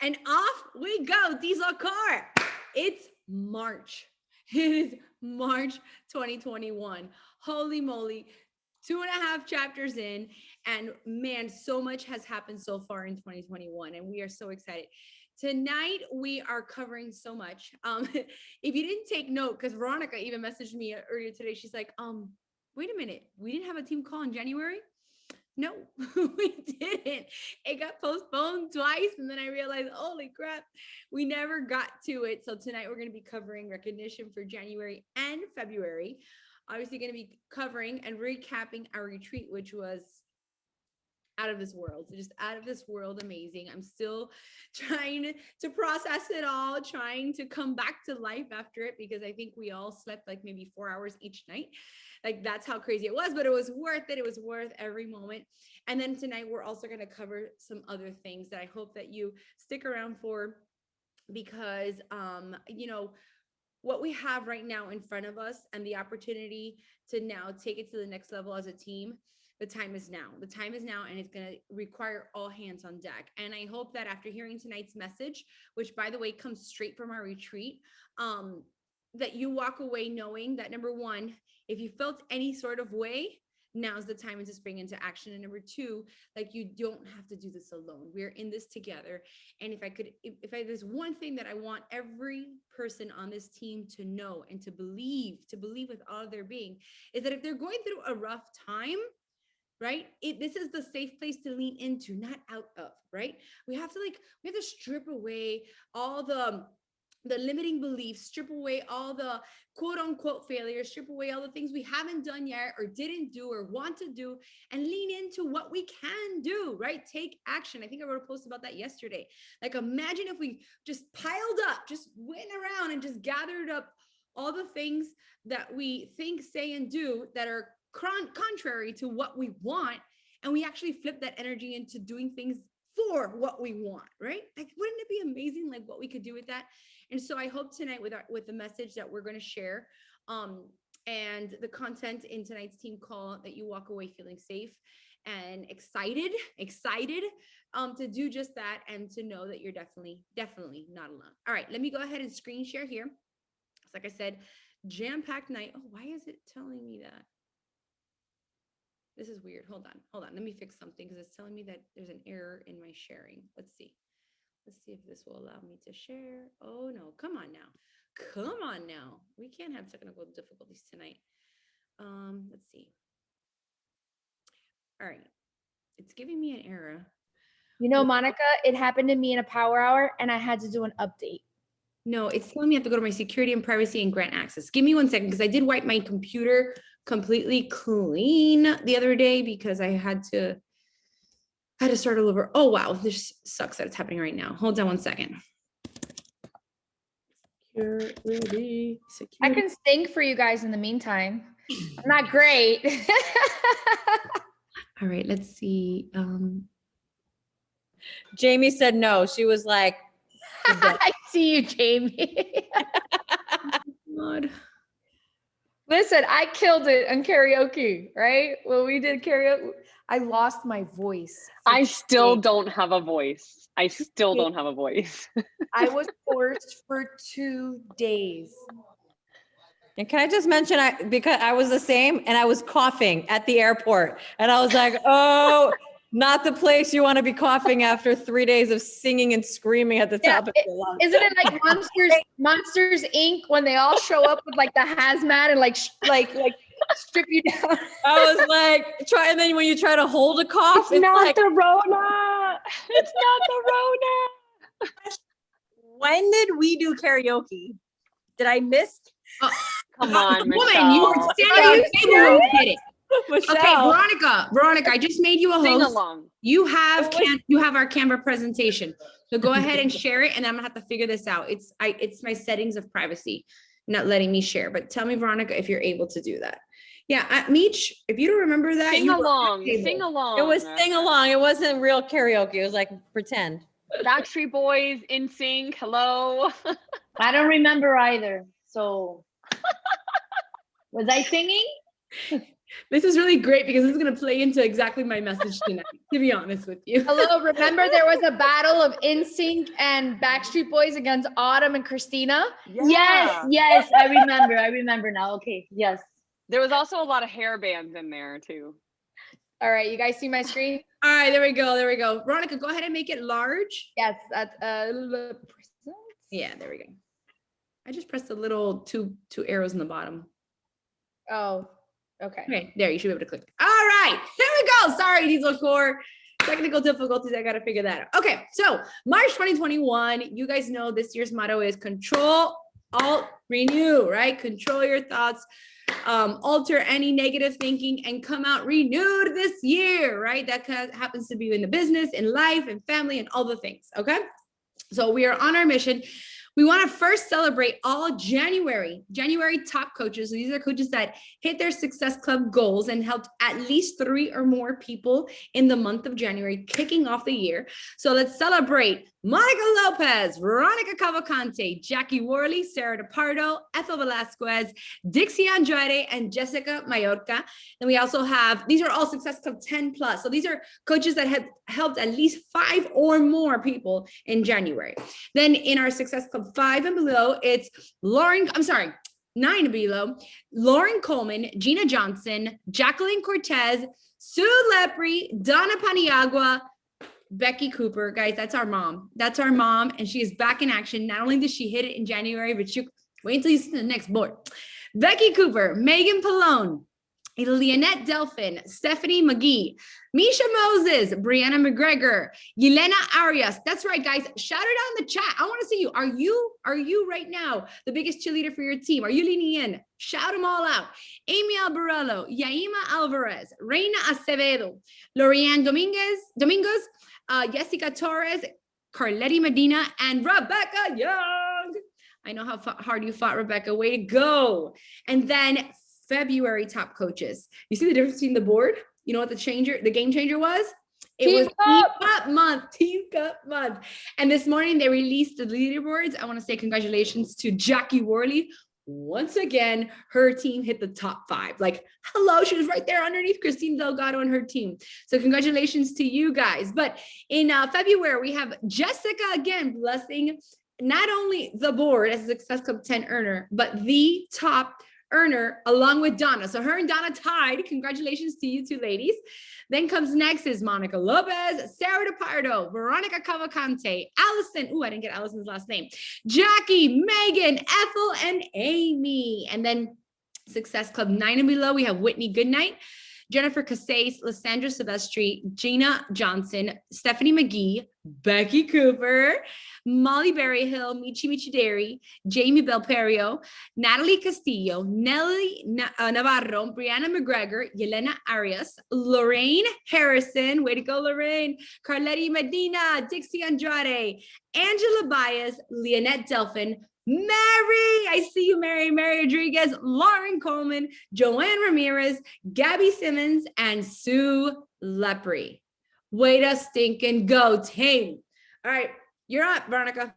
And off we go, diesel car. It's March. It is March 2021. Holy moly. 2.5 chapters in, and man, so much has happened so far in 2021, and we are so excited. Tonight we are covering so much. If you didn't take note, because Veronica even messaged me earlier today, she's like, wait a minute, we didn't have a team call in January. No, we didn't. It got postponed twice. And then I realized, holy crap, we never got to it. So tonight we're going to be covering recognition for January and February. Obviously going to be covering and recapping our retreat, which was out of this world, just out of this world amazing. I'm still trying to process it all, trying to come back to life after it, because I think we all slept like maybe 4 hours each night. Like that's how crazy it was, but it was worth it. It was worth every moment. And then tonight we're also going to cover some other things that I hope that you stick around for, because what we have right now in front of us and the opportunity to now take it to the next level as a team, the time is now. The time is now, and it's going to require all hands on deck. And I hope that after hearing tonight's message, which by the way comes straight from our retreat, that you walk away knowing that, number one, if you felt any sort of way, now's the time to spring into action. And number two, like, you don't have to do this alone. We're in this together. And if there's one thing that I want every person on this team to know and to believe with all of their being, is that if they're going through a rough time, right, this is the safe place to lean into, not out of, right? We have to strip away all the limiting beliefs, strip away all the quote unquote failures, strip away all the things we haven't done yet or didn't do or want to do, and lean into what we can do, right? Take action. I think I wrote a post about that yesterday. Like, imagine if we just piled up, just went around and just gathered up all the things that we think, say, and do that are contrary to what we want, and we actually flip that energy into doing things for what we want, right? Like, wouldn't it be amazing, like, what we could do with that? And so I hope tonight with the message that we're going to share, and the content in tonight's team call, that you walk away feeling safe and excited to do just that, and to know that you're definitely not alone. All right, let me go ahead and screen share here. It's, like I said, jam-packed night. Oh, why is it telling me that? This is weird. Hold on. Let me fix something, because it's telling me that there's an error in my sharing. Let's see if this will allow me to share. Oh no, come on now. We can't have technical difficulties tonight. Let's see. All right. It's giving me an error. You know, Monica, it happened to me in a power hour and I had to do an update. No, it's telling me I have to go to my security and privacy and grant access. Give me 1 second, because I did wipe my computer completely clean the other day, because I had to start all over. Oh, wow. This sucks that it's happening right now. Hold on 1 second. Security. I can sing for you guys in the meantime. I'm not great. All right, let's see. Jamie said no. She was like, I see you, Jamie. God. Listen, I killed it on karaoke, right? When we did karaoke, I lost my voice. I still don't have a voice. I was hoarse for 2 days. and can I just mention, because I was the same, and I was coughing at the airport, and I was like, oh, not the place you want to be coughing after 3 days of singing and screaming at the top of your lungs. Isn't it like Monsters Inc. when they all show up with like the hazmat and like strip you down? I was like, and then when you try to hold a cough, it's not like, the Rona. It's not the Rona. When did we do karaoke? Did I miss? Come on, Michelle. Woman, you were standing there. You did it. Michelle. Okay, Veronica, I just made you a host. Sing along. You have our Canva presentation. So go ahead and share it, and I'm gonna have to figure this out. It's my settings of privacy not letting me share. But tell me, Veronica, if you're able to do that. Yeah, Meech, if you don't remember that, Sing along. Sing along. It was sing along. It wasn't real karaoke. It was like pretend. Backstreet Boys, NSYNC, hello. I don't remember either. So was I singing? This is really great because this is going to play into exactly my message tonight, to be honest with you. Hello, remember there was a battle of NSYNC and Backstreet Boys against Autumn and Christina? Yes, yes, I remember. I remember now. Okay, yes. There was also a lot of hair bands in there too. All right, you guys see my screen? All right, there we go. There we go. Veronica, go ahead and make it large. Yes, that's Yeah, there we go. I just pressed the little two arrows in the bottom. Oh, okay. Okay, there, you should be able to click. All right, here we go. Sorry, Diesel Core. Technical difficulties, I gotta figure that out. Okay, so March 2021, you guys know this year's motto is Control, Alt, Renew, right? Control your thoughts, alter any negative thinking, and come out renewed this year, right? That happens to be in the business, in life, and family, and all the things, okay? So we are on our mission. We want to first celebrate all January top coaches. So these are coaches that hit their Success Club goals and helped at least 3 or more people in the month of January, kicking off the year. So let's celebrate Monica Lopez, Veronica Cavalcante, Jackie Worley, Sarah DePardo, Ethel Velasquez, Dixie Andrade, and Jessica Mallorca. And we also have, these are all Success Club 10 plus. So these are coaches that have helped at least 5 or more people in January. Then in our Success Club 5 and below, it's 9 and below, Lauren Coleman, Gina Johnson, Jacqueline Cortez, Sue Lepre, Donna Paniagua, Becky Cooper. Guys, that's our mom. That's our mom, and she is back in action. Not only did she hit it in January, but you wait until you see the next board. Becky Cooper, Megan Pallone, Leonette Delphin, Stephanie McGee, Misha Moses, Brianna McGregor, Yelena Arias. That's right, guys. Shout it out in the chat. I want to see you. Are you right now the biggest cheerleader for your team? Are you leaning in? Shout them all out. Amy Albarello, Yaima Alvarez, Reina Acevedo, Lorianne Domingos, Jessica Torres, Carletti Medina, and Rebecca Young. I know how hard you fought, Rebecca. Way to go. And then February top coaches. You see the difference between the board? You know what the game changer was? It was Team Cup month. And this morning they released the leaderboards. I want to say congratulations to Jackie Worley. Once again, her team hit the top 5. Like, hello, she was right there underneath Christine Delgado and her team. So congratulations to you guys. But in February, we have Jessica again blessing not only the board as a Success Club 10 earner, but the top earner along with Donna. So her and Donna tied. Congratulations to you two ladies. Then comes next is Monica Lopez, Sarah DePardo, Veronica Cavalcante, Allison. I didn't get Allison's last name. Jackie, Megan, Ethel, and Amy. And then Success Club 9 and below, we have Whitney Goodnight, Jennifer Casais, Lysandra Silvestri, Gina Johnson, Stephanie McGee, Becky Cooper, Molly Berryhill, Michi Dairy, Jamie Belperio, Natalie Castillo, Nelly Navarro, Brianna McGregor, Yelena Arias, Lorraine Harrison, way to go, Lorraine, Carletti Medina, Dixie Andrade, Angela Baez, Leonette Delphin, Mary, I see you, Mary Rodriguez, Lauren Coleman, Joanne Ramirez, Gabby Simmons, and Sue Lepre. Way to stinking go, team. All right, you're up, Veronica.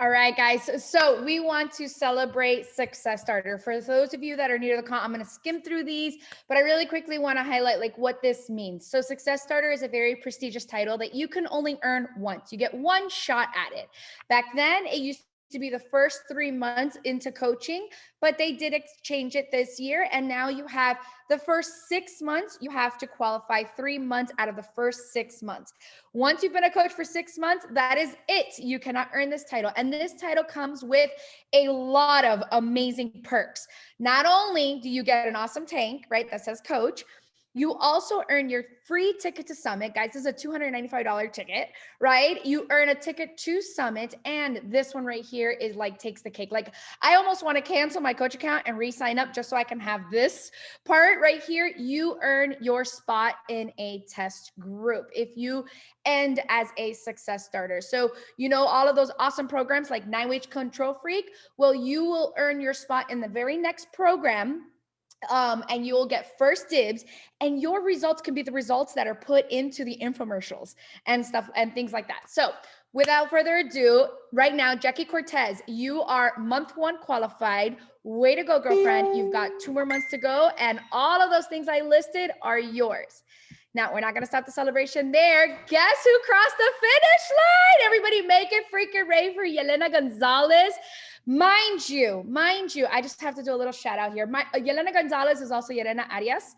All right, guys. So we want to celebrate Success Starter. For those of you that are new to the I'm going to skim through these, but I really quickly want to highlight like what this means. So Success Starter is a very prestigious title that you can only earn once. You get one shot at it. Back then, it used to be the first 3 months into coaching, but they did change it this year. And now you have the first 6 months, you have to qualify 3 months out of the first 6 months. Once you've been a coach for 6 months, that is it. You cannot earn this title. And this title comes with a lot of amazing perks. Not only do you get an awesome tank, right, that says coach, you also earn your free ticket to Summit. Guys, this is a $295 ticket, right? You earn a ticket to Summit. And this one right here is like takes the cake. Like I almost want to cancel my coach account and re-sign up just so I can have this part right here. You earn your spot in a test group if you end as a Success Starter. So, you know, all of those awesome programs like 9-Week Control Freak, well, you will earn your spot in the very next program and you will get first dibs, and your results can be the results that are put into the infomercials and stuff and things like that. So without further ado, right now, Jackie Cortez, you are month 1 qualified. Way to go, girlfriend. You've got 2 more months to go, and all of those things I listed are yours. Now, we're not going to stop the celebration there. Guess who crossed the finish line? Everybody make it freaking rave for Yelena Gonzalez. Mind you, I just have to do a little shout out here. Yelena Gonzalez is also Yelena Arias.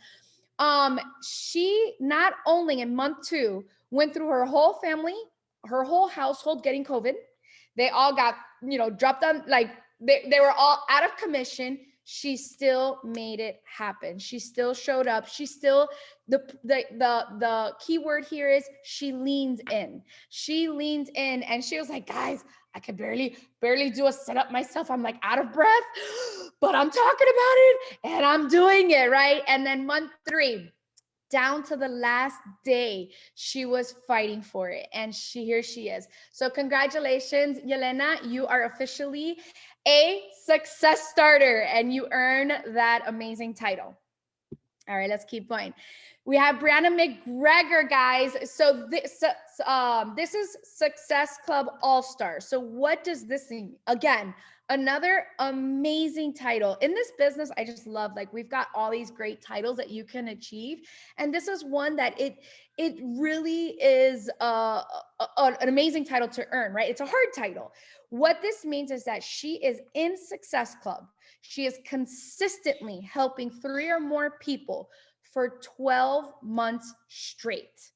She not only in month 2 went through her whole family, her whole household getting COVID. They all got, dropped on, like they were all out of commission. She still made it happen. She still showed up. She still, the key word here is she leaned in. She leaned in and she was like, guys, I could barely do a setup myself. I'm like out of breath, but I'm talking about it and I'm doing it, right? And then month 3, down to the last day, she was fighting for it. And here she is. So congratulations, Yelena. You are officially a success starter and you earn that amazing title. All right, let's keep going. We have Brianna McGregor, guys. So this is Success Club All-Star. So what does this mean? Again, another amazing title. In this business, I just love, like, we've got all these great titles that you can achieve. And this is one that it really is an amazing title to earn, right? It's a hard title. What this means is that she is in Success Club. She is consistently helping 3 or more people for 12 months straight.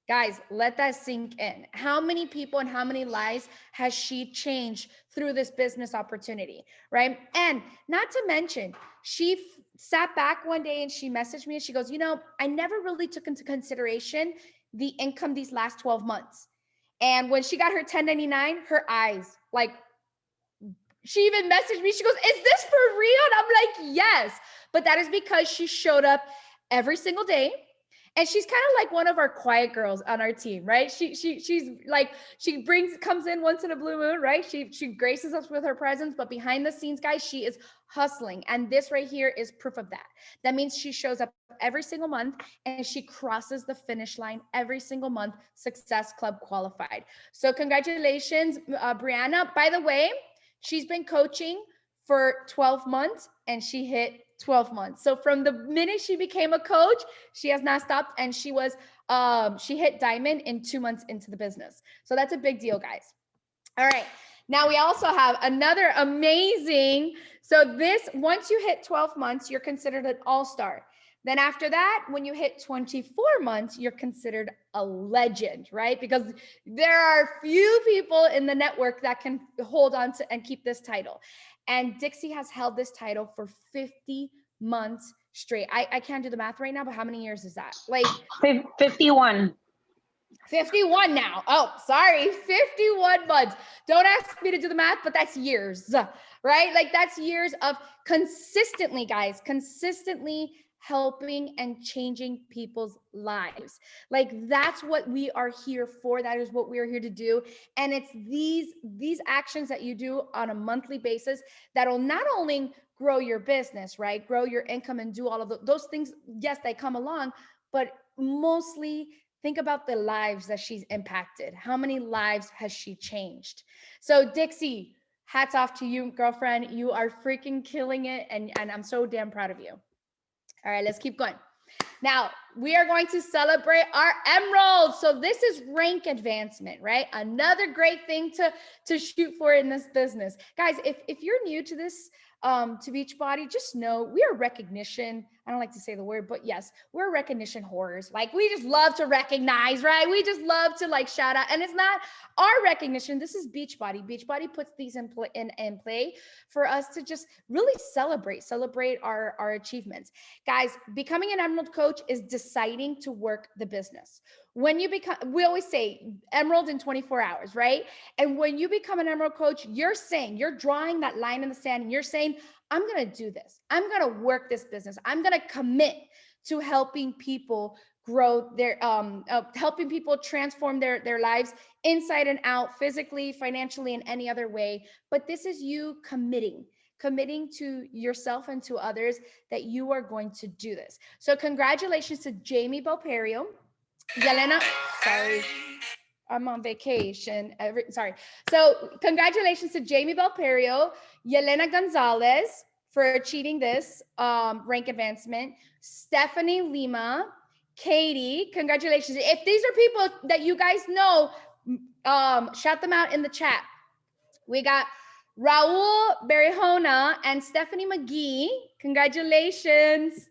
Guys, let that sink in. How many people and how many lives has she changed through this business opportunity, right? And not to mention, she sat back one day and she messaged me and she goes, I never really took into consideration the income these last 12 months. And when she got her 1099, her eyes, like, she even messaged me. She goes, is this for real? And I'm like, yes. But that is because she showed up every single day. And she's kind of like one of our quiet girls on our team, right? She's like, comes in once in a blue moon, right? She graces us with her presence, but behind the scenes, guys, she is hustling. And this right here is proof of that. That means she shows up every single month and she crosses the finish line every single month, Success Club qualified. So congratulations, Brianna. By the way, she's been coaching for 12 months and she hit 12 months. So from the minute she became a coach, she has not stopped, and she hit diamond in 2 months into the business. So that's a big deal, guys. All right. Now we also have another amazing, so this, once you hit 12 months, you're considered an all-star. Then after that, when you hit 24 months, you're considered a legend, right? Because there are few people in the network that can hold on to and keep this title. And Dixie has held this title for 50 months straight. I can't do the math right now, but how many years is that? Like 51. 51 now. Oh, sorry. 51 months. Don't ask me to do the math, but that's years, right? Like that's years of consistently, guys, consistently helping and changing people's lives. Like that's what we are here for. That is what we are here to do. And it's these actions that you do on a monthly basis that'll not only grow your business, right? Grow your income and do all of those things. Yes, they come along, but mostly think about the lives that she's impacted. How many lives has she changed? So Dixie, hats off to you, girlfriend. You are freaking killing it. And I'm so damn proud of you. All right, let's keep going. Now, we are going to celebrate our emeralds. So this is rank advancement, right? Another great thing to shoot for in this business. Guys, if you're new to this, to Beachbody, just know we are recognition. I don't like to say the word, but yes, we're recognition whores. Like we just love to recognize, right? We just love to like shout out, and it's not our recognition. This is Beachbody. Beachbody puts these in play for us to just really celebrate our achievements. Guys, becoming an Emerald coach is deciding to work the business. When you become, we always say Emerald in 24 hours, right? And when you become an Emerald coach, you're drawing that line in the sand and you're saying, I'm going to do this. I'm going to work this business. I'm going to commit to helping people grow their, helping people transform their lives inside and out, physically, financially, and any other way. But this is you committing committing to yourself and to others that you are going to do this. So congratulations to Jamie Belperio, Yelena, sorry, I'm on vacation. Sorry. So congratulations to Jamie Belperio, Yelena Gonzalez for achieving this rank advancement, Stephanie Lima, Katie, congratulations. If these are people that you guys know, shout them out in the chat. We got Raul Berihona and Stephanie McGee. Congratulations.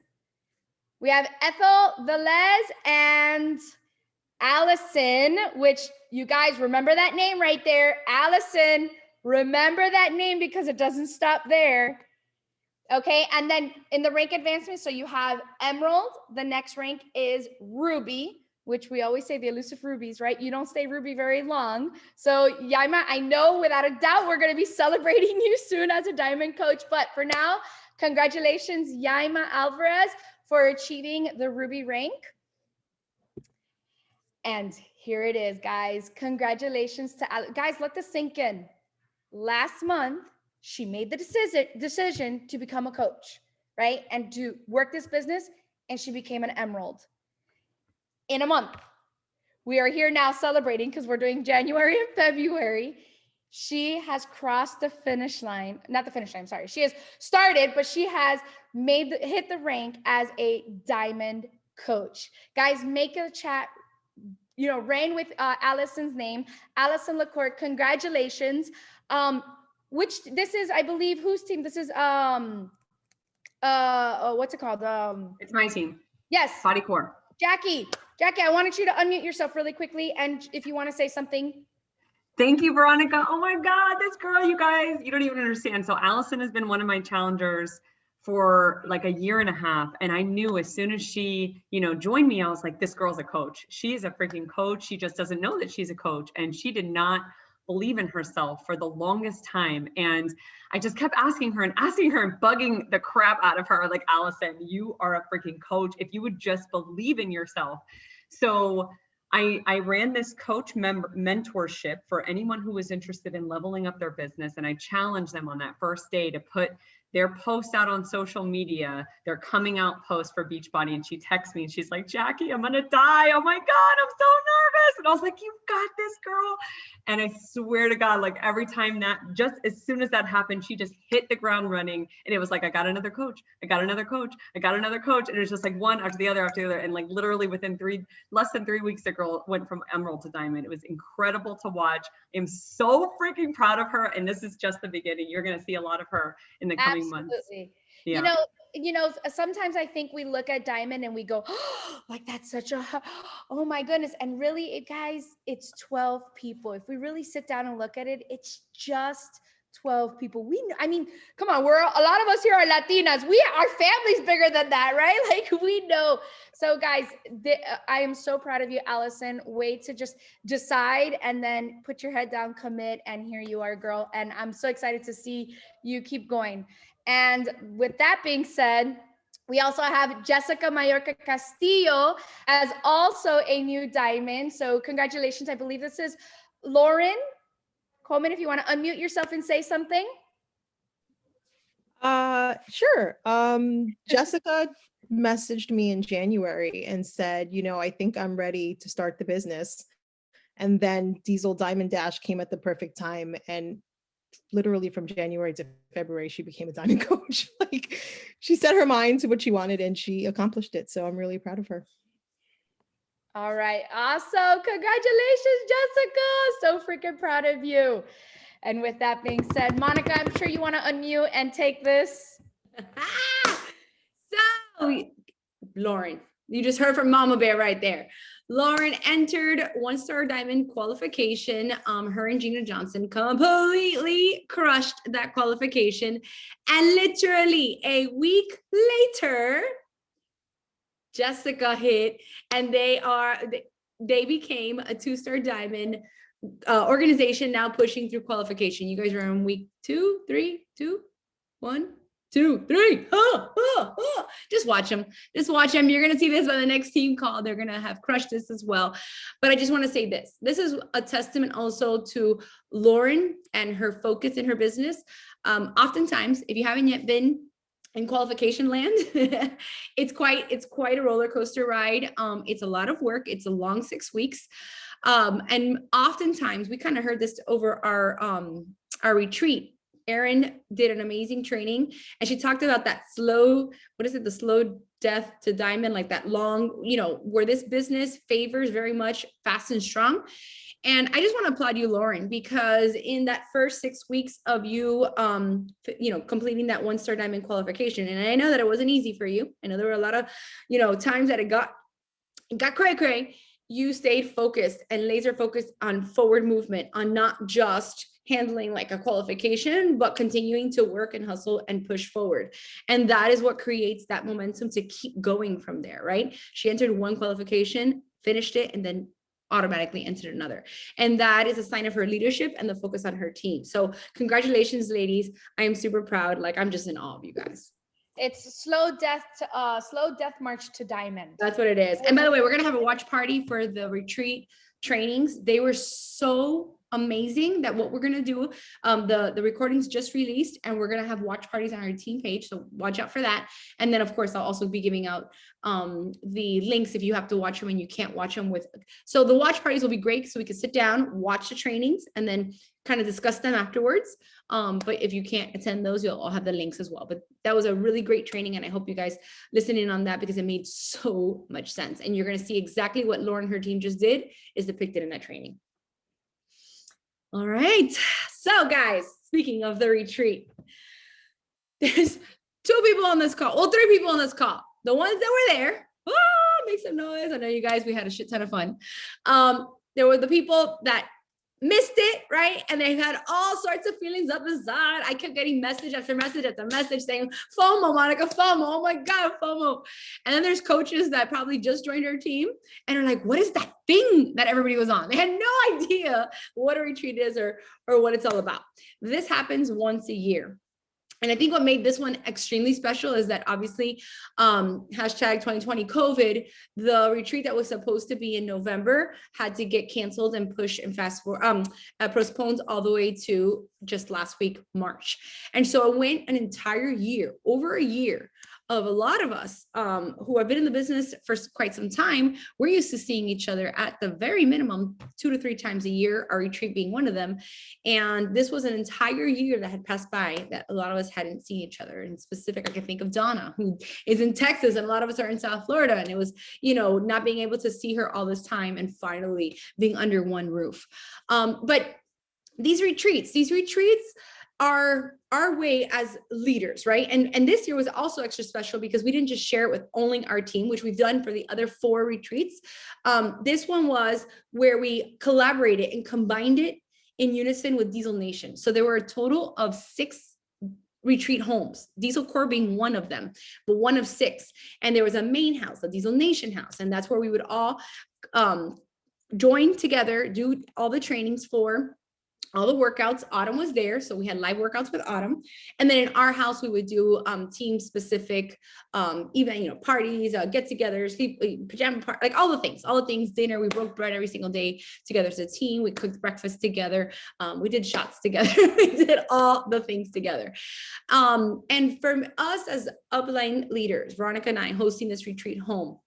We have Ethel Velez and Allison, which you guys remember that name right there. Allison, remember that name because it doesn't stop there. Okay, and then in the rank advancement, so you have Emerald. The next rank is Ruby, which we always say the elusive rubies, right? You don't stay Ruby very long. So Yaima, I know without a doubt we're going to be celebrating you soon as a diamond coach. But for now, congratulations, Yaima Alvarez, for achieving the Ruby rank. And here it is, guys. Congratulations to guys. Let this sink in. Last month, she made the decision to become a coach, right? And to work this business, and she became an Emerald. In a month, we are here now celebrating because we're doing January and February. She has crossed the finish line, not the finish line, sorry. She has started, but she has hit the rank as a diamond coach. Guys, make a chat, reign with Allison's name, Allison LaCourte, congratulations. Which this is, I believe, whose team? This is, what's it called? It's my team. Yes. Body Core. Jackie, I wanted you to unmute yourself really quickly. And if you want to say something. Thank you, Veronica. Oh my God, this girl, you guys, you don't even understand. So Allison has been one of my challengers for like a year and a half. And I knew as soon as she, joined me, I was like, this girl's a coach. She is a freaking coach. She just doesn't know that she's a coach. And she did not believe in herself for the longest time. And I just kept asking her and bugging the crap out of her. Like, Allison, you are a freaking coach. If you would just believe in yourself. So I ran this coach mentorship for anyone who was interested in leveling up their business. And I challenged them on that first day to put their post out on social media, their coming out post for Beachbody. And she texts me and she's like, Jackie, I'm gonna die. Oh my God, I'm so nervous. And I was like, you got this, girl. And I swear to God, like every time just as soon as that happened, she just hit the ground running. And it was like, I got another coach. I got another coach. I got another coach. And it was just like one after the other after the other. And like literally within less than 3 weeks, the girl went from Emerald to Diamond. It was incredible to watch. I'm so freaking proud of her. And this is just the beginning. You're going to see a lot of her in the coming months. Absolutely. Yeah. Sometimes I think we look at Diamond and we go, oh, like that's oh my goodness. And really, guys, it's 12 people. If we really sit down and look at it, it's just 12 people. Come on, a lot of us here are Latinas. Our family's bigger than that, right? Like we know. So guys, I am so proud of you, Allison. Way to just decide and then put your head down, commit, and here you are, girl. And I'm so excited to see you keep going. And with that being said, we also have Jessica Mallorca Castillo as also a new diamond. So congratulations. I believe this is Lauren Coleman. If you want to unmute yourself and say something. Sure. Jessica messaged me in January and said, I think I'm ready to start the business. And then Diesel Diamond Dash came at the perfect time. And literally from January to February, she became a diamond coach. Like she set her mind to what she wanted and she accomplished it. So I'm really proud of her. All right. Awesome. Congratulations, Jessica. So freaking proud of you. And with that being said, Monica, I'm sure you want to unmute and take this. So, Lauren, you just heard from Mama Bear right there. Lauren entered 1-star diamond qualification. Her and Gina Johnson completely crushed that qualification. And literally a week later, Jessica hit, and they became a 2-star diamond organization now pushing through qualification. You guys are on week 2, 3, 2, 1. 2, 3. Just watch them. Just watch them. You're going to see this by the next team call. They're going to have crushed this as well. But I just want to say this. This is a testament also to Lauren and her focus in her business. Oftentimes, if you haven't yet been in qualification land, it's quite a roller coaster ride. It's a lot of work. It's a long 6 weeks. And oftentimes we kind of heard this over our retreat. Erin did an amazing training and she talked about that slow, the slow death to diamond, like that long, where this business favors very much fast and strong. And I just want to applaud you, Lauren, because in that first 6 weeks of you, completing that 1-star diamond qualification, and I know that it wasn't easy for you. I know there were a lot of, times that it got cray. You stayed focused and laser focused on forward movement, on not just handling like a qualification, but continuing to work and hustle and push forward. And that is what creates that momentum to keep going from there, right? She entered one qualification, finished it, and then automatically entered another. And that is a sign of her leadership and the focus on her team. So congratulations, ladies. I am super proud. Like, I'm just in awe of you guys. It's slow death march to diamond. That's what it is. And by the way, we're going to have a watch party for the retreat trainings. They were so amazing that what we're going to do, the recordings just released, and we're going to have watch parties on our team page. So watch out for that. And then of course, I'll also be giving out the links if you have to watch them and you can't watch them so the watch parties will be great. So we can sit down, watch the trainings, and then kind of discuss them afterwards. But if you can't attend those, you'll all have the links as well. But that was a really great training. And I hope you guys listen in on that because it made so much sense. And you're going to see exactly what Lauren and her team just did is depicted in that training. All right. So guys, speaking of the retreat, there's 2 people on this call. Well, 3 people on this call. The ones that were there, make some noise. I know you guys, we had a shit ton of fun. There were the people that missed it, right? And they had all sorts of feelings up inside. I kept getting message after message after message saying, FOMO, Monica, FOMO. Oh my God, FOMO. And then there's coaches that probably just joined our team and are like, what is that thing that everybody was on? They had no idea what a retreat is or what it's all about. This happens once a year. And I think what made this one extremely special is that obviously, hashtag 2020 COVID, the retreat that was supposed to be in November had to get canceled and pushed and postponed all the way to just last week, March. And so it went an entire year, over a year, of a lot of us who have been in the business for quite some time. We're used to seeing each other at the very minimum 2 to 3 times a year, our retreat being one of them. And this was an entire year that had passed by that a lot of us hadn't seen each other. In specific, I can think of Donna, who is in Texas, and a lot of us are in South Florida. And it was, not being able to see her all this time and finally being under one roof. But these retreats are our way as leaders, right? And this year was also extra special because we didn't just share it with only our team, which we've done for the other 4 retreats. This one was where we collaborated and combined it in unison with Diesel Nation. So there were a total of 6 retreat homes, Diesel Core being one of them, but one of 6. And there was a main house, a Diesel Nation house. And that's where we would all join together, do all the trainings for all the workouts. Autumn was there, so we had live workouts with Autumn. And then in our house, we would do team specific event, parties, get-togethers, pajama party, like all the things, dinner. We broke bread every single day together as a team. We cooked breakfast together. We did shots together. We did all the things together. And for us as upline leaders, Veronica and I hosting this retreat home,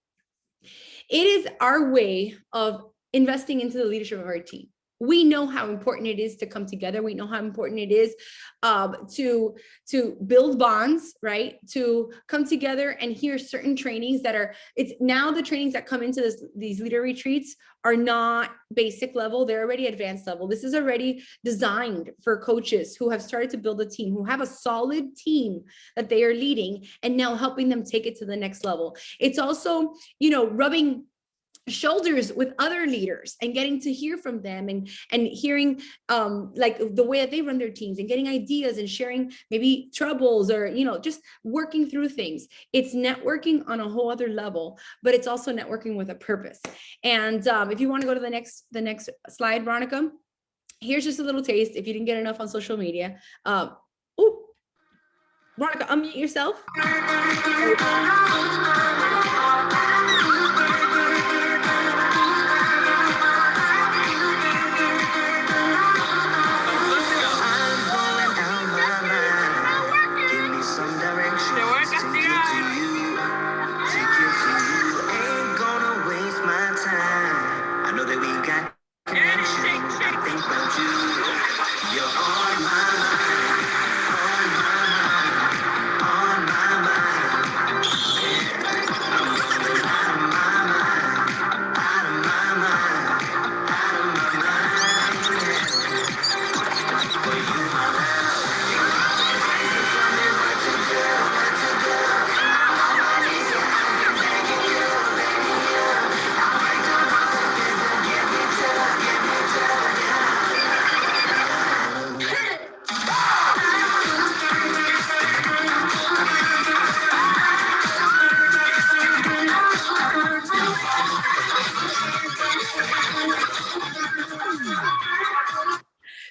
it is our way of investing into the leadership of our team. We know how important it is to come together. We know how important it is to build bonds, right? To come together and hear certain trainings it's now the trainings that come into these leader retreats are not basic level. They're already advanced level. This is already designed for coaches who have started to build a team, who have a solid team that they are leading and now helping them take it to the next level. It's also, rubbing shoulders with other leaders and getting to hear from them and hearing like the way that they run their teams and getting ideas and sharing maybe troubles or just working through things. It's networking on a whole other level, but it's also networking with a purpose. And if you want to go to the next slide, Veronica, here's just a little taste if you didn't get enough on social media. Veronica, unmute yourself.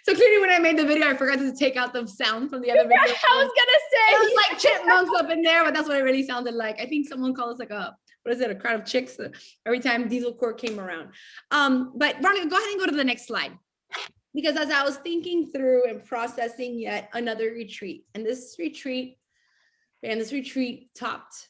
So clearly when I made the video, I forgot to take out the sound from the other video. I was gonna say. It was like chipmunks up in there, but that's what it really sounded like. I think someone called us like what is it, a crowd of chicks every time Diesel Court came around. But Veronica, go ahead and go to the next slide. Because as I was thinking through and processing yet another retreat, and this retreat topped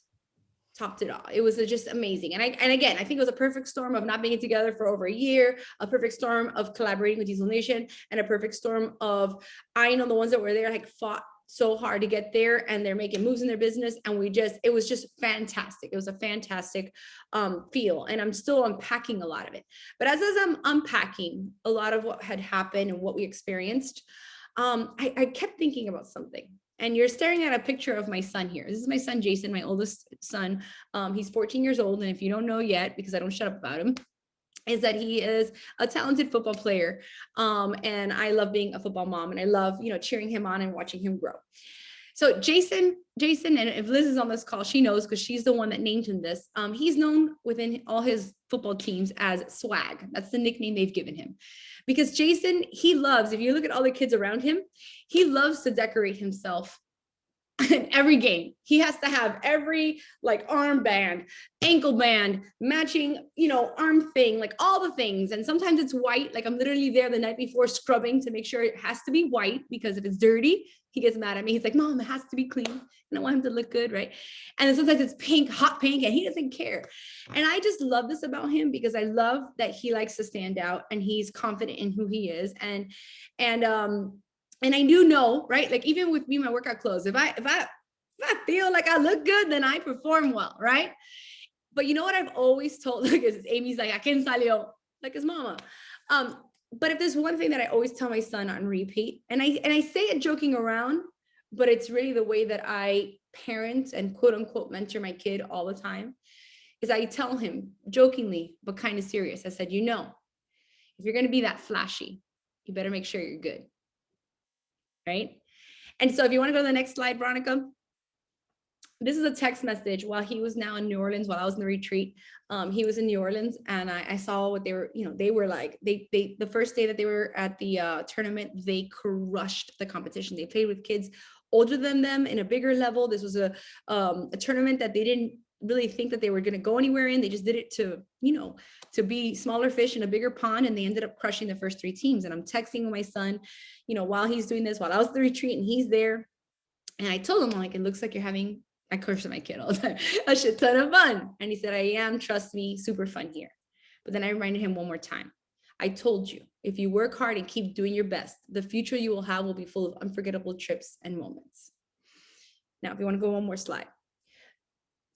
it all. It was just amazing. And again, I think it was a perfect storm of not being together for over a year, a perfect storm of collaborating with Diesel Nation, and a perfect storm of, I know the ones that were there like fought so hard to get there, and they're making moves in their business. And it was just fantastic. It was a fantastic feel. And I'm still unpacking a lot of it. But as I'm unpacking a lot of what had happened and what we experienced, I kept thinking about something. And you're staring at a picture of my son here. This is my son, Jason, my oldest son. He's 14 years old. And if you don't know yet, because I don't shut up about him, is that he is a talented football player. And I love being a football mom, and I love, cheering him on and watching him grow. So Jason, and if Liz is on this call, she knows because she's the one that named him this. He's known within all his football teams as Swag. That's the nickname they've given him. Because Jason, he loves, if you look at all the kids around him, he loves to decorate himself in every game. He has to have every armband, ankle band, matching, arm thing, like all the things. And sometimes it's white. Like I'm literally there the night before scrubbing to make sure it has to be white, because if it's dirty, he gets mad at me. He's like, Mom, it has to be clean. And I want him to look good, right? And then sometimes it's pink, hot pink, and he doesn't care. And I just love this about him, because I love that he likes to stand out and he's confident in who he is. And I do know, right? Like even with me, my workout clothes, if I feel like I look good, then I perform well, right? But you know what I've always told, because Amy's like, ¿A quién salió? Like his mama. But if there's one thing that I always tell my son on repeat, and I say it joking around, but it's really the way that I parent and quote unquote mentor my kid all the time, is I tell him jokingly, but kind of serious. I said, if you're going to be that flashy, you better make sure you're good. Right? And so if you want to go to the next slide, Veronica, this is a text message while he was now in New Orleans, while I was in the retreat. He was in New Orleans, and I saw what they were, they were like, the first day that they were at the tournament, they crushed the competition. They played with kids older than them in a bigger level. This was a tournament that they didn't really think that they were going to go anywhere in. They just did it to, to be smaller fish in a bigger pond. And they ended up crushing the first three teams. And I'm texting my son, while he's doing this, while I was at the retreat and he's there. And I told him, it looks like you're having, I curse at my kid all the time, a shit ton of fun. And he said, I am, trust me, super fun here. But then I reminded him one more time. I told you, if you work hard and keep doing your best, the future you will have will be full of unforgettable trips and moments. Now, if you want to go one more slide.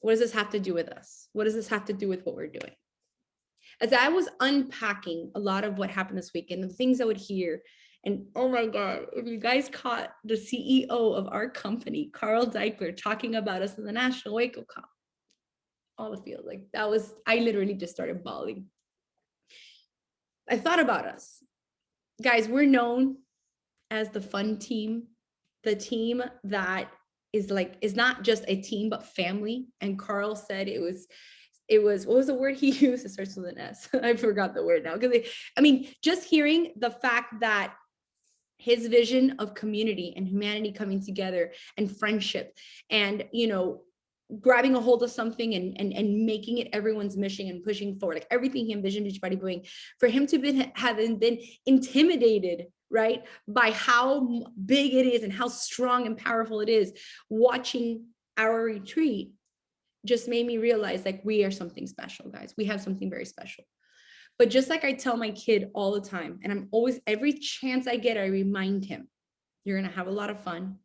What does this have to do with us? What does this have to do with what we're doing? As I was unpacking a lot of what happened this weekend, the things I would hear, and oh my God, if you guys caught the CEO of our company, Carl Deichler, talking about us in the National Wake Up Call, all the field, I literally just started bawling. I thought about us. Guys, we're known as the fun team, the team that is not just a team, but family. And Carl said it was, what was the word he used? It starts with an S. I forgot the word now. Just hearing the fact that his vision of community and humanity coming together and friendship and, grabbing a hold of something and making it everyone's mission and pushing forward, like everything he envisioned Beachbody doing, for him to having been intimidated, right, by how big it is and how strong and powerful it is, watching our retreat just made me realize, like, we are something special, guys. We have something very special. But just like I tell my kid all the time, and I'm always, every chance I get, I remind him, you're going to have a lot of fun.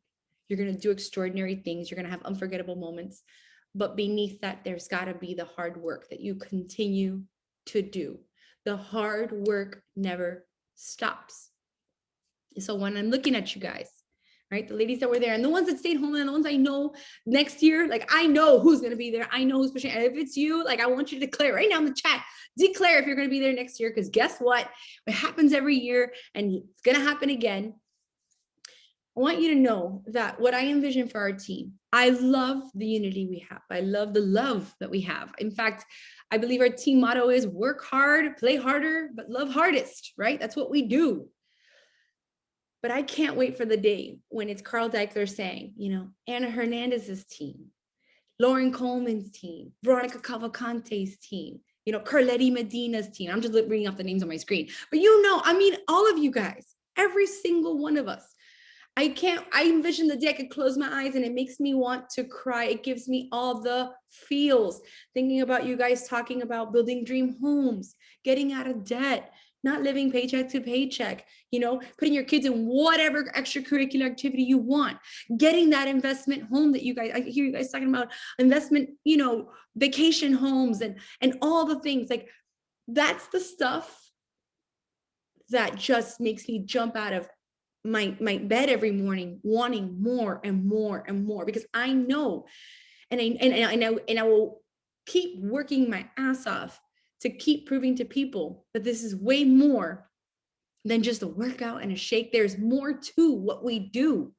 You're going to do extraordinary things. You're going to have unforgettable moments. But beneath that, there's got to be the hard work that you continue to do. The hard work never stops. So when I'm looking at you guys, right, the ladies that were there and the ones that stayed home and the ones I know next year, like, I know who's going to be there. I know who's pushing. And if it's you, like, I want you to declare right now in the chat, declare if you're going to be there next year, because guess what? It happens every year and it's going to happen again. I want you to know that what I envision for our team, I love the unity we have. I love the love that we have. In fact, I believe our team motto is work hard, play harder, but love hardest, right? That's what we do. But I can't wait for the day when it's Carl Deichler saying, Anna Hernandez's team, Lauren Coleman's team, Veronica Cavalcante's team, Carletti Medina's team. I'm just reading off the names on my screen. But all of you guys, every single one of us. I envision the day I could close my eyes and it makes me want to cry. It gives me all the feels. Thinking about you guys talking about building dream homes, getting out of debt, not living paycheck to paycheck, putting your kids in whatever extracurricular activity you want, getting that investment home that I hear you guys talking about investment, vacation homes and all the things. Like, that's the stuff that just makes me jump out of my bed every morning wanting more and more and more, because I know and I will keep working my ass off to keep proving to people that this is way more than just a workout and a shake. There's more to what we do,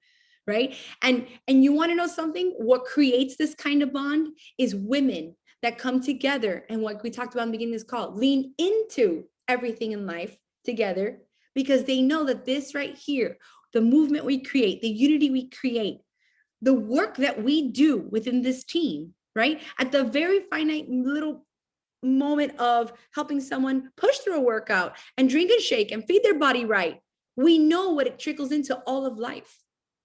right? And you want to know something? What creates this kind of bond is women that come together and, what we talked about in the beginning of this call, lean into everything in life together, because they know that this right here, the movement we create, the unity we create, the work that we do within this team, right? At the very finite little moment of helping someone push through a workout and drink and shake and feed their body right, we know what it trickles into all of life,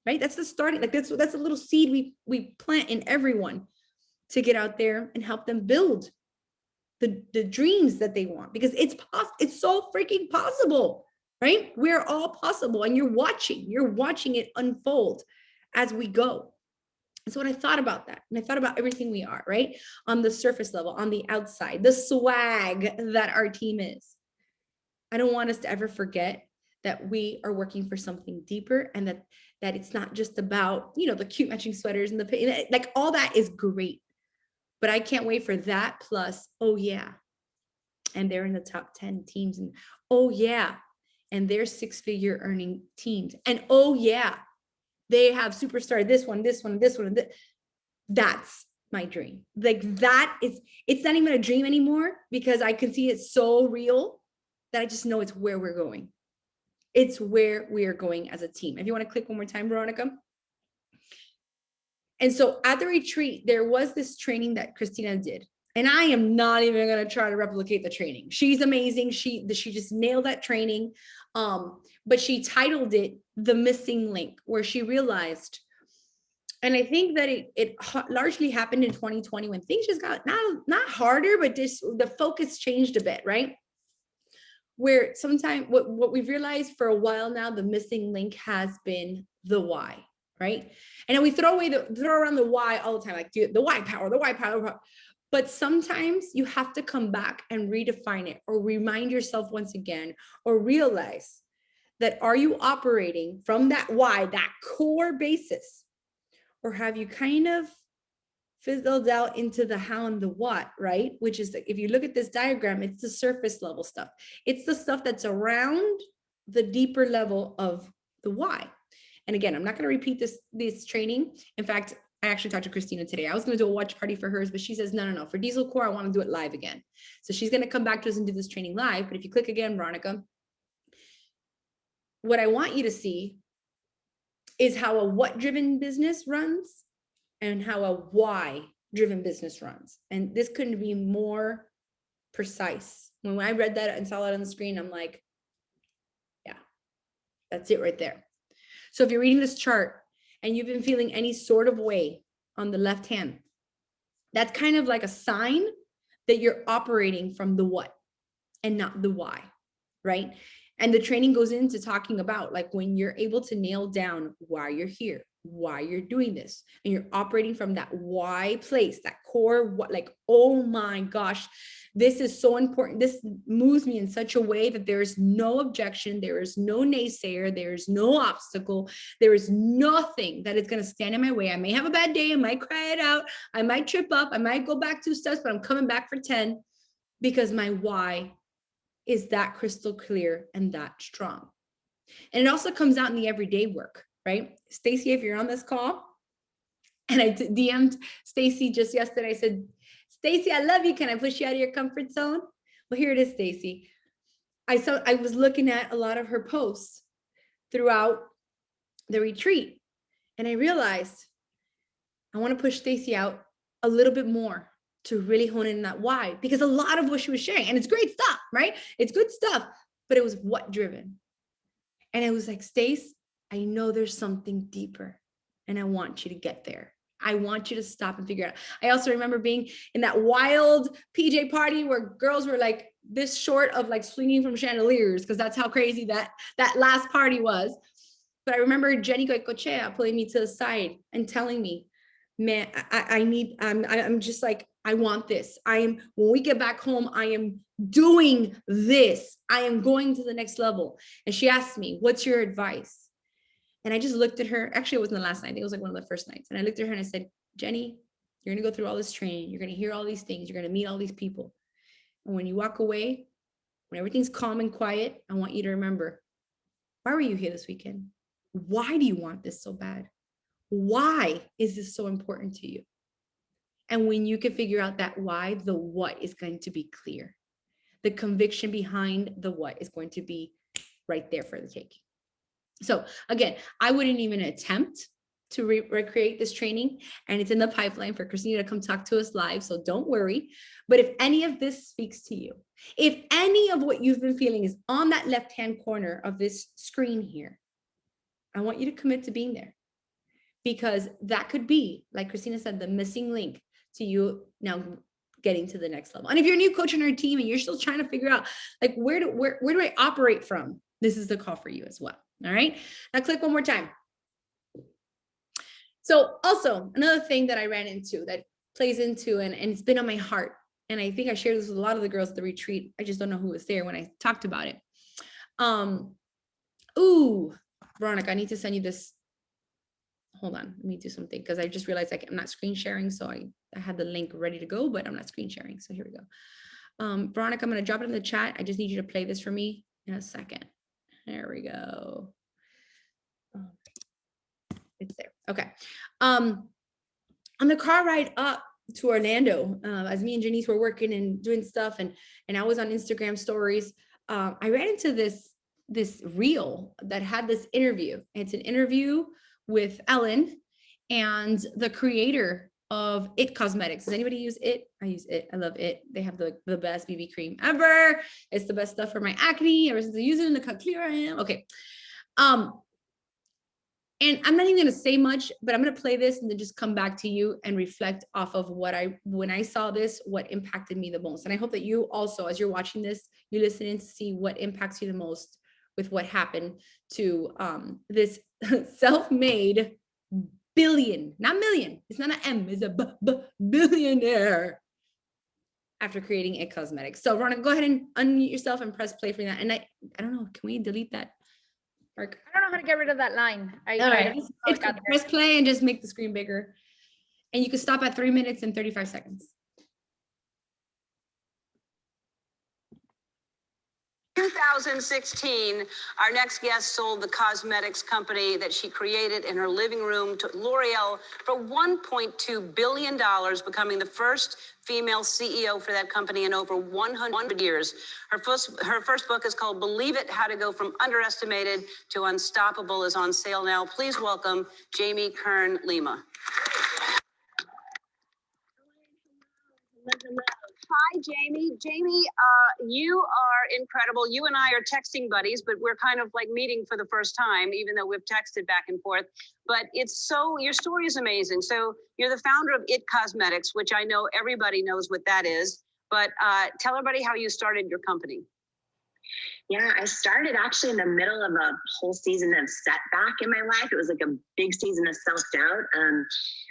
right? That's the starting, like that's a little seed we plant in everyone to get out there and help them build the dreams that they want, because it's so freaking possible. Right? We're all possible. And you're watching it unfold as we go. And so when I thought about that, and I thought about everything we are, right? On the surface level, on the outside, the swag that our team is, I don't want us to ever forget that we are working for something deeper, and that it's not just about, the cute matching sweaters and like all that is great. But I can't wait for that plus, oh yeah. And they're in the top 10 teams, and oh yeah. And they're 6-figure earning teams. And oh yeah, they have superstar, this one. That's my dream. Like, it's not even a dream anymore, because I can see it so real that I just know it's where we're going. It's where we are going as a team. If you want to click one more time, Veronica. And so at the retreat, there was this training that Christina did. And I am not even going to try to replicate the training. She's amazing. She just nailed that training. But she titled it The Missing Link, where she realized, and I think that it largely happened in 2020 when things just got not harder, but just the focus changed a bit, right? Where sometimes what we've realized for a while now, the missing link has been the why, right? And then we throw around the why all the time, like the why power. But sometimes you have to come back and redefine it, or remind yourself once again, or realize that, are you operating from that why, that core basis, or have you kind of fizzled out into the how and the what, right? Which is, if you look at this diagram, it's the surface level stuff. It's the stuff that's around the deeper level of the why. And again, I'm not going to repeat this training. In fact, I actually talked to Christina today. I was going to do a watch party for hers, but she says, no. For Diesel Core, I want to do it live again. So she's going to come back to us and do this training live. But if you click again, Veronica, what I want you to see is how a what driven business runs and how a why driven business runs. And this couldn't be more precise. When I read that and saw that on the screen, I'm like, yeah, that's it right there. So if you're reading this chart and you've been feeling any sort of way on the left hand, that's kind of like a sign that you're operating from the what and not the why, right? And the training goes into talking about like when you're able to nail down why you're here, why you're doing this, and you're operating from that why place, that core, what, like, oh my gosh, this is so important. This moves me in such a way that there is no objection, there is no naysayer, there is no obstacle, there is nothing that is going to stand in my way. I may have a bad day, I might cry it out, I might trip up, I might go back 2 steps, but I'm coming back for 10 because my why is that crystal clear and that strong. And it also comes out in the everyday work, right? Stacy, if you're on this call, and I DM'd Stacy just yesterday, I said, Stacy, I love you. Can I push you out of your comfort zone? Well, here it is, Stacy. I was looking at a lot of her posts throughout the retreat, and I realized I want to push Stacy out a little bit more to really hone in on that why, because a lot of what she was sharing, and it's great stuff, right? It's good stuff, but it was what driven. And I was like, Stace, I know there's something deeper and I want you to get there. I want you to stop and figure it out. I also remember being in that wild PJ party where girls were like this short of like swinging from chandeliers, because that's how crazy that last party was. But I remember Jenny Goicochea pulling me to the side and telling me, man, I'm just like, I want this. When we get back home, I am doing this. I am going to the next level. And she asked me, what's your advice? And I just looked at her. Actually, it wasn't the last night. I think it was like one of the first nights. And I looked at her and I said, Jenny, you're going to go through all this training. You're going to hear all these things. You're going to meet all these people. And when you walk away, when everything's calm and quiet, I want you to remember, why were you here this weekend? Why do you want this so bad? Why is this so important to you? And when you can figure out that why, the what is going to be clear. The conviction behind the what is going to be right there for the taking. So again, I wouldn't even attempt to recreate this training, and it's in the pipeline for Christina to come talk to us live. So don't worry. But if any of this speaks to you, if any of what you've been feeling is on that left-hand corner of this screen here, I want you to commit to being there, because that could be, like Christina said, the missing link to you now getting to the next level. And if you're a new coach on our team and you're still trying to figure out like where do I operate from, this is the call for you as well. All right, now click one more time. So also another thing that I ran into that plays into, and it's been on my heart, and I think I shared this with a lot of the girls at the retreat, I just don't know who was there when I talked about it. Veronica, I need to send you this. Hold on, let me do something, because I just realized I'm not screen sharing. So I had the link ready to go, but I'm not screen sharing. So here we go. Veronica, I'm going to drop it in the chat. I just need you to play this for me in a second. There we go. It's there. Okay. On the car ride up to Orlando, as me and Janice were working and doing stuff, and I was on Instagram stories, I ran into this reel that had this interview. It's an interview with Ellen and the creator of IT Cosmetics. Does anybody use IT? I use IT. I love IT. They have the best BB cream ever. It's the best stuff for my acne. Ever since I use it, look how clear I am. Okay. And I'm not even going to say much, but I'm going to play this and then just come back to you and reflect off of when I saw this, what impacted me the most. And I hope that you also, as you're watching this, you're listening to see what impacts you the most with what happened to this self-made billion, not million, it's not an M, it's a billionaire after creating IT Cosmetics. So Veronica, go ahead and unmute yourself and press play for that. And I don't know, can we delete that? Mark? I don't know how to get rid of that line. All right, it's press play and just make the screen bigger. And you can stop at 3 minutes and 35 seconds. 2016, our next guest sold the cosmetics company that she created in her living room to L'Oreal for $1.2 billion, becoming the first female CEO for that company in over 100 years. Her first book is called Believe It, How to Go From Underestimated to Unstoppable, is on sale now. Please welcome Jamie Kern Lima. Hi, Jamie. Jamie, you are incredible. You and I are texting buddies, but we're kind of like meeting for the first time, even though we've texted back and forth. But your story is amazing. So you're the founder of IT Cosmetics, which I know everybody knows what that is. But tell everybody how you started your company. Yeah, I started actually in the middle of a whole season of setback in my life. It was like a big season of self-doubt,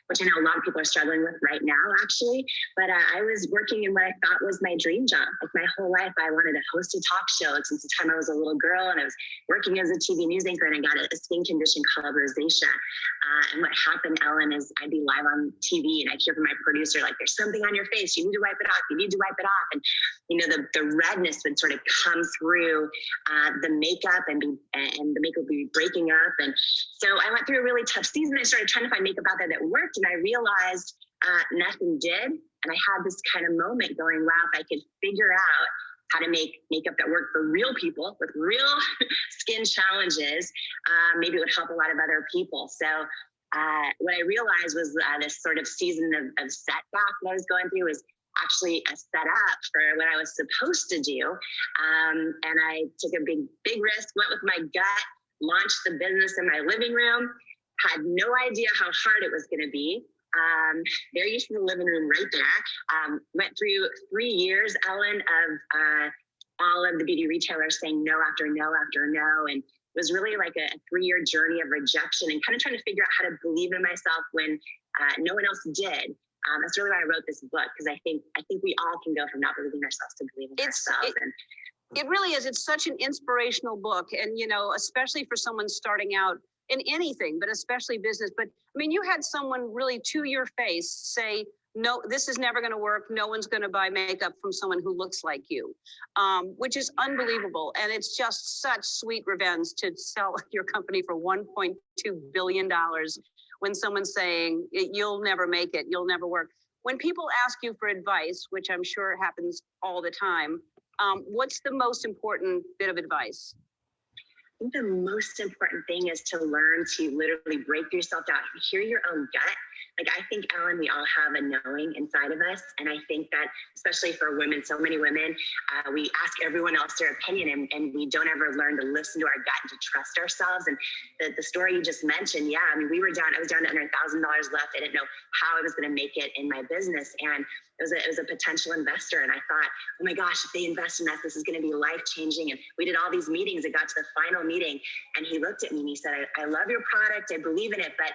which I know a lot of people are struggling with right now, actually. But I was working in what I thought was my dream job. Like my whole life, I wanted to host a talk show. Like since the time I was a little girl, and I was working as a TV news anchor, and I got a skin condition called rosacea. And what happened, Ellen, is I'd be live on TV, and I'd hear from my producer, like, "There's something on your face. You need to wipe it off. You need to wipe it off." And you know, the redness would sort of come through the makeup, and the makeup would be breaking up. And so I went through a really tough season. I started trying to find makeup out there that worked, and I realized nothing did. And I had this kind of moment going, wow, if I could figure out how to make makeup that worked for real people with real skin challenges, maybe it would help a lot of other people. So what I realized was this sort of season of setback that I was going through was actually a setup for what I was supposed to do. And I took a big risk, went with my gut, launched the business in my living room, had no idea how hard it was going to be. There used to be the living room right there. Went through 3 years, Ellen, of all of the beauty retailers saying no after no after no. And it was really like a 3-year journey of rejection and kind of trying to figure out how to believe in myself when no one else did. That's really why I wrote this book, because I think we all can go from not believing ourselves to believing ourselves. It really is. It's such an inspirational book. And, you know, especially for someone starting out in anything, but especially business. But I mean, you had someone really to your face say, no, this is never going to work. No one's going to buy makeup from someone who looks like you, which is unbelievable. And it's just such sweet revenge to sell your company for $1.2 billion when someone's saying, you'll never make it, you'll never work. When people ask you for advice, which I'm sure happens all the time, what's the most important bit of advice? I think the most important thing is to learn to literally break yourself down, hear your own gut. Like, I think, Ellen, we all have a knowing inside of us. And I think that, especially for women, so many women, we ask everyone else their opinion, and we don't ever learn to listen to our gut and to trust ourselves. And the story you just mentioned, yeah, I mean, I was down to under $1,000 left. I didn't know how I was going to make it in my business. And it was a potential investor. And I thought, oh my gosh, if they invest in us, this is going to be life-changing. And we did all these meetings. It got to the final meeting, and he looked at me and he said, I love your product. I believe in it, but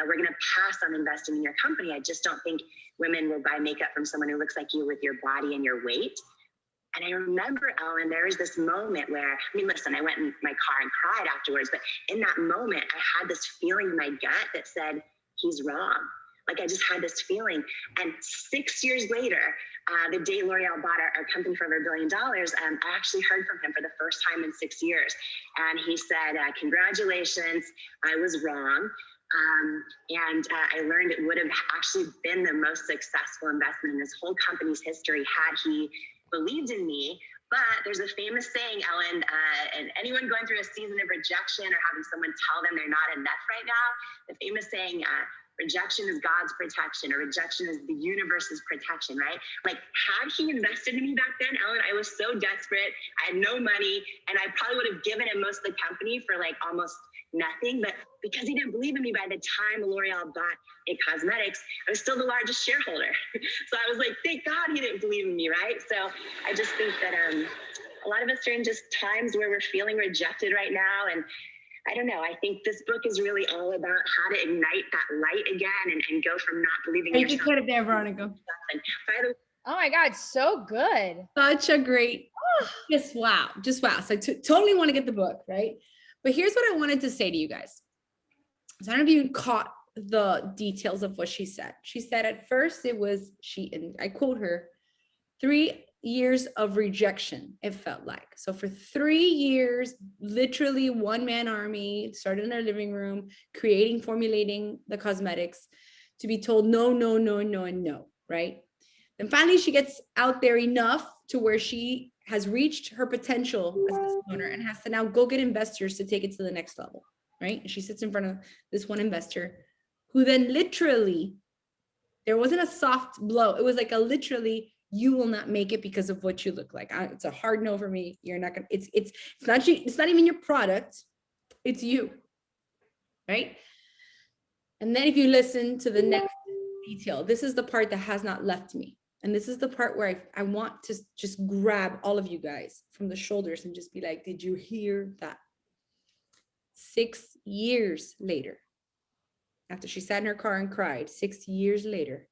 we're going to pass on investing in your company. I just don't think women will buy makeup from someone who looks like you with your body and your weight. And I remember, Ellen, there was this moment where, I mean, listen, I went in my car and cried afterwards, but in that moment, I had this feeling in my gut that said, he's wrong. Like, I just had this feeling. And 6 years later, the day L'Oreal bought our company for over $1 billion, I actually heard from him for the first time in 6 years. And he said, congratulations, I was wrong. I learned it would have actually been the most successful investment in this whole company's history had he believed in me. But there's a famous saying, Ellen, and anyone going through a season of rejection or having someone tell them they're not enough right now, the famous saying, rejection is God's protection, or rejection is the universe's protection, right? Like, had he invested in me back then, Ellen, I was so desperate. I had no money, and I probably would have given him most of the company for like almost nothing. But because he didn't believe in me, by the time L'Oreal bought IT Cosmetics, I was still the largest shareholder. So I was like, thank God he didn't believe in me, right? So I just think that a lot of us are in just times where we're feeling rejected right now. And I don't know, I think this book is really all about how to ignite that light again and go from not believing in yourself. You put it there, Veronica. Oh my God, so good. Such a great, just wow. So totally want to get the book, right? But here's what I wanted to say to you guys. So I don't know if you caught the details of what she said. She said at first it was, and I quote her, years of rejection, it felt like. So for 3 years, literally one man army, started in our living room, creating, formulating the cosmetics, to be told no, no, no, no, and no, right? Then finally she gets out there enough to where she has reached her potential as a business owner and has to now go get investors to take it to the next level, right? And she sits in front of this one investor who then literally, there wasn't a soft blow. It was like a literally, you will not make it because of what you look like. It's a hard no for me. You're not gonna, it's not you, it's not even your product, it's you, right? And then if you listen to the next detail, this is the part that has not left me. And this is the part where I want to just grab all of you guys from the shoulders and just be like, did you hear that? 6 years later, after she sat in her car and cried, 6 years later,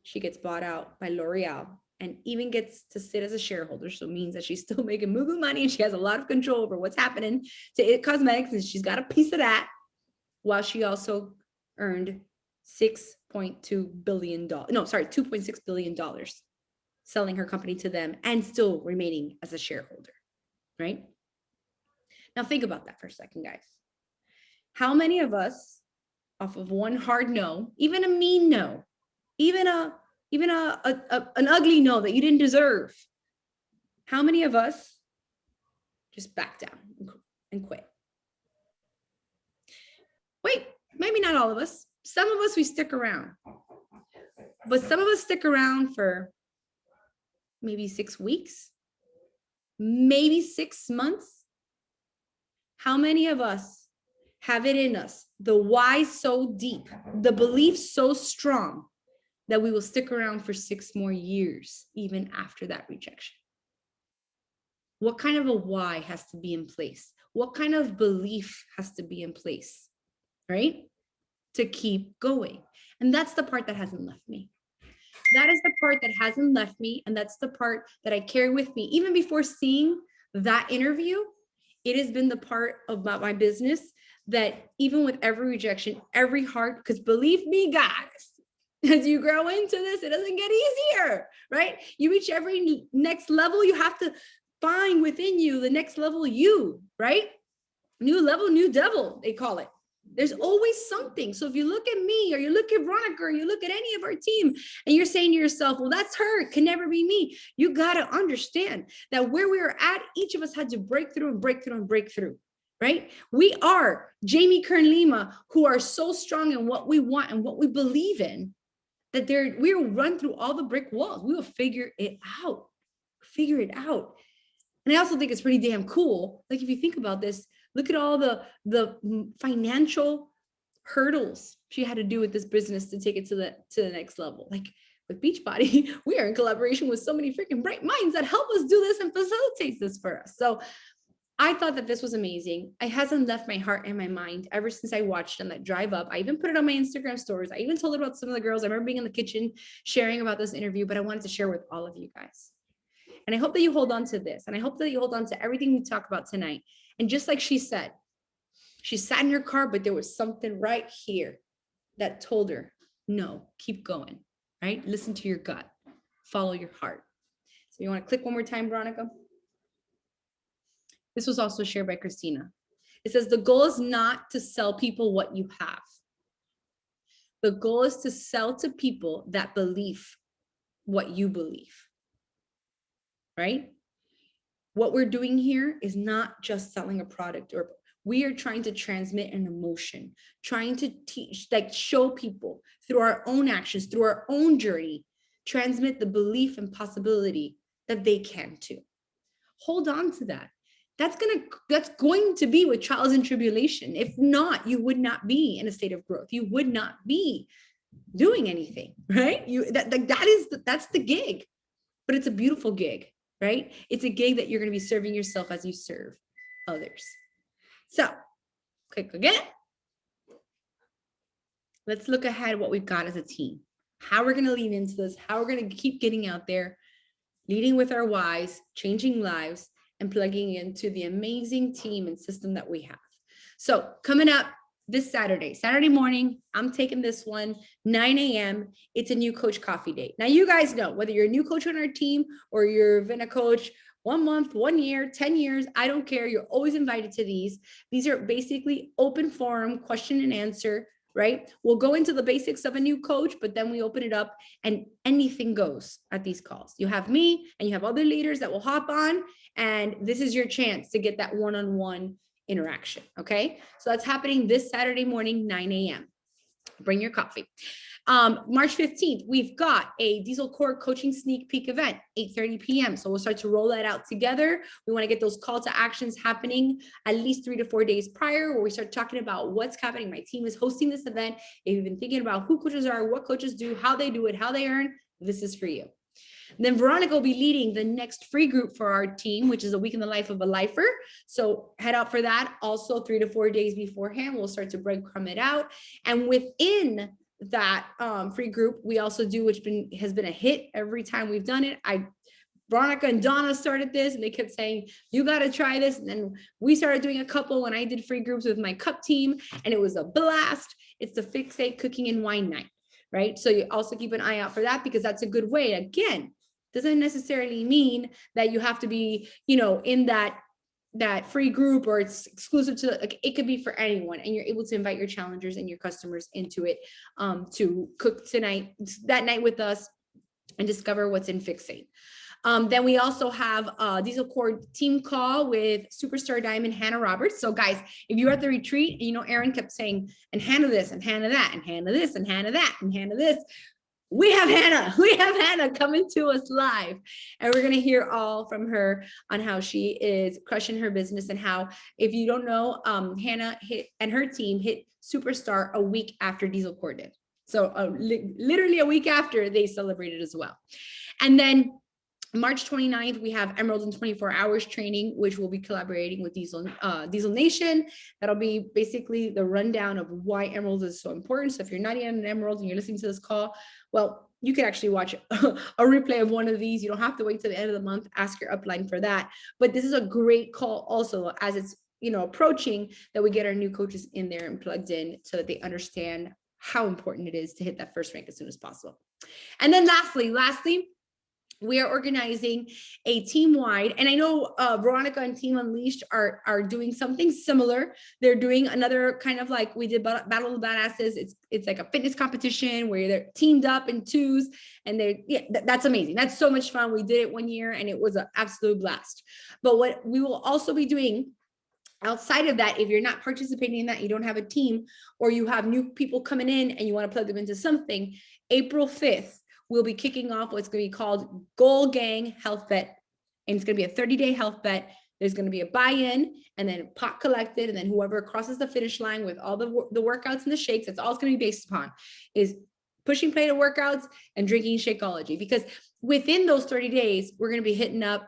she gets bought out by L'Oreal and even gets to sit as a shareholder. So it means that she's still making mugu money and she has a lot of control over what's happening to It Cosmetics, and she's got a piece of that, while she also earned $2.6 billion selling her company to them and still remaining as a shareholder, right? Now think about that for a second, guys. How many of us, off of one hard no, even a mean no, even an ugly no that you didn't deserve, how many of us just back down and quit? Wait, maybe not all of us. Some of us, we stick around, but some of us stick around for maybe 6 weeks, maybe 6 months. How many of us have it in us, the why so deep, the belief so strong, that we will stick around for 6 more years, even after that rejection? What kind of a why has to be in place? What kind of belief has to be in place, right? To keep going. And that's the part that hasn't left me. That is the part that hasn't left me. And that's the part that I carry with me. Even before seeing that interview, it has been the part about my business that even with every rejection, every heart, because believe me, guys, as you grow into this, it doesn't get easier, right? You reach every next level, you have to find within you the next level you, right? New level, new devil, they call it. There's always something. So if you look at me, or you look at Veronica, or you look at any of our team, and you're saying to yourself, well, that's her, it can never be me. You got to understand that where we were at, each of us had to break through and break through and break through, right? We are Jamie Kern Lima, who are so strong in what we want and what we believe in, that we will run through all the brick walls. We will figure it out, And I also think it's pretty damn cool. Like, if you think about this, look at all the financial hurdles she had to do with this business to take it to the next level. Like with Beachbody, we are in collaboration with so many freaking bright minds that help us do this and facilitate this for us. So I thought that this was amazing. It hasn't left my heart and my mind ever since I watched on that drive up. I even put it on my Instagram stories. I even told it about some of the girls. I remember being in the kitchen sharing about this interview, but I wanted to share with all of you guys. And I hope that you hold on to this. And I hope that you hold on to everything we talk about tonight. And just like she said, she sat in her car, but there was something right here that told her, no, keep going, right? Listen to your gut, follow your heart. So you want to click one more time, Veronica? This was also shared by Christina. It says, the goal is not to sell people what you have. The goal is to sell to people that believe what you believe, right? What we're doing here is not just selling a product, or we are trying to transmit an emotion, trying to teach, like show people through our own actions, through our own journey, transmit the belief and possibility that they can too. Hold on to that. That's going to be with trials and tribulation. If not, you would not be in a state of growth. You would not be doing anything, right? That's the gig, but it's a beautiful gig, right? It's a gig that you're going to be serving yourself as you serve others. So click again. Let's look ahead at what we've got as a team, how we're going to lean into this, how we're going to keep getting out there, leading with our whys, changing lives, and plugging into the amazing team and system that we have. So coming up this Saturday morning. I'm taking this one, 9 a.m. It's a new coach coffee date. Now, you guys know whether you're a new coach on our team or you've been a coach 1 month, 1 year, 10 years, I don't care. You're always invited to these. These are basically open forum, question and answer, right? We'll go into the basics of a new coach, but then we open it up and anything goes at these calls. You have me and you have other leaders that will hop on, and this is your chance to get that one-on-one interaction. Okay. So that's happening this Saturday morning, 9 a.m. Bring your coffee. March 15th, we've got a Diesel Core coaching sneak peek event, 8:30 p.m. So we'll start to roll that out together. We want to get those call to actions happening at least 3 to 4 days prior, where we start talking about what's happening. My team is hosting this event. If you've been thinking about who coaches are, what coaches do, how they do it, how they earn, this is for you. Then Veronica will be leading the next free group for our team, which is a week in the life of a lifer. So head out for that. Also 3 to 4 days beforehand, we'll start to breadcrumb it out. And within that free group, we also do, which has been a hit every time we've done it. Veronica and Donna started this and they kept saying, you got to try this. And then we started doing a couple when I did free groups with my cup team, and it was a blast. It's the Fixate Cooking and Wine Night, right? So you also keep an eye out for that, because that's a good way. Again, doesn't necessarily mean that you have to be, in that free group or it's exclusive to, like, it could be for anyone, and you're able to invite your challengers and your customers into it to cook that night with us and discover what's in Fixate. Then we also have a Diesel Core team call with Superstar Diamond Hannah Roberts. So guys, if you're at the retreat, Aaron kept saying, and Hannah this, and Hannah that, and Hannah this, and Hannah that, and Hannah this. We have Hannah coming to us live, and we're going to hear all from her on how she is crushing her business, and how, if you don't know, Hannah and her team hit Superstar a week after Diesel Core did. So literally a week after they celebrated as well. And then March 29th, we have Emerald in 24 Hours training, which will be collaborating with Diesel Nation. That'll be basically the rundown of why Emerald is so important. So if you're not yet an Emerald and you're listening to this call, well, you could actually watch a replay of one of these. You don't have to wait till the end of the month. Ask your upline for that. But this is a great call also, as it's approaching, that we get our new coaches in there and plugged in so that they understand how important it is to hit that first rank as soon as possible. And then lastly, we are organizing a team-wide, and I know Veronica and Team Unleashed are doing something similar. They're doing another kind of like we did Battle of the Badasses. It's like a fitness competition where they're teamed up in twos, and that's amazing. That's so much fun. We did it 1 year and it was an absolute blast. But what we will also be doing outside of that, if you're not participating in that, you don't have a team, or you have new people coming in and you want to plug them into something, April 5th, we'll be kicking off what's going to be called Goal Gang Health Bet. And it's going to be a 30-day health bet. There's going to be a buy-in and then pot collected. And then whoever crosses the finish line with all the workouts and the shakes, that's all it's going to be based upon, is pushing play to workouts and drinking Shakeology. Because within those 30 days, we're going to be hitting up,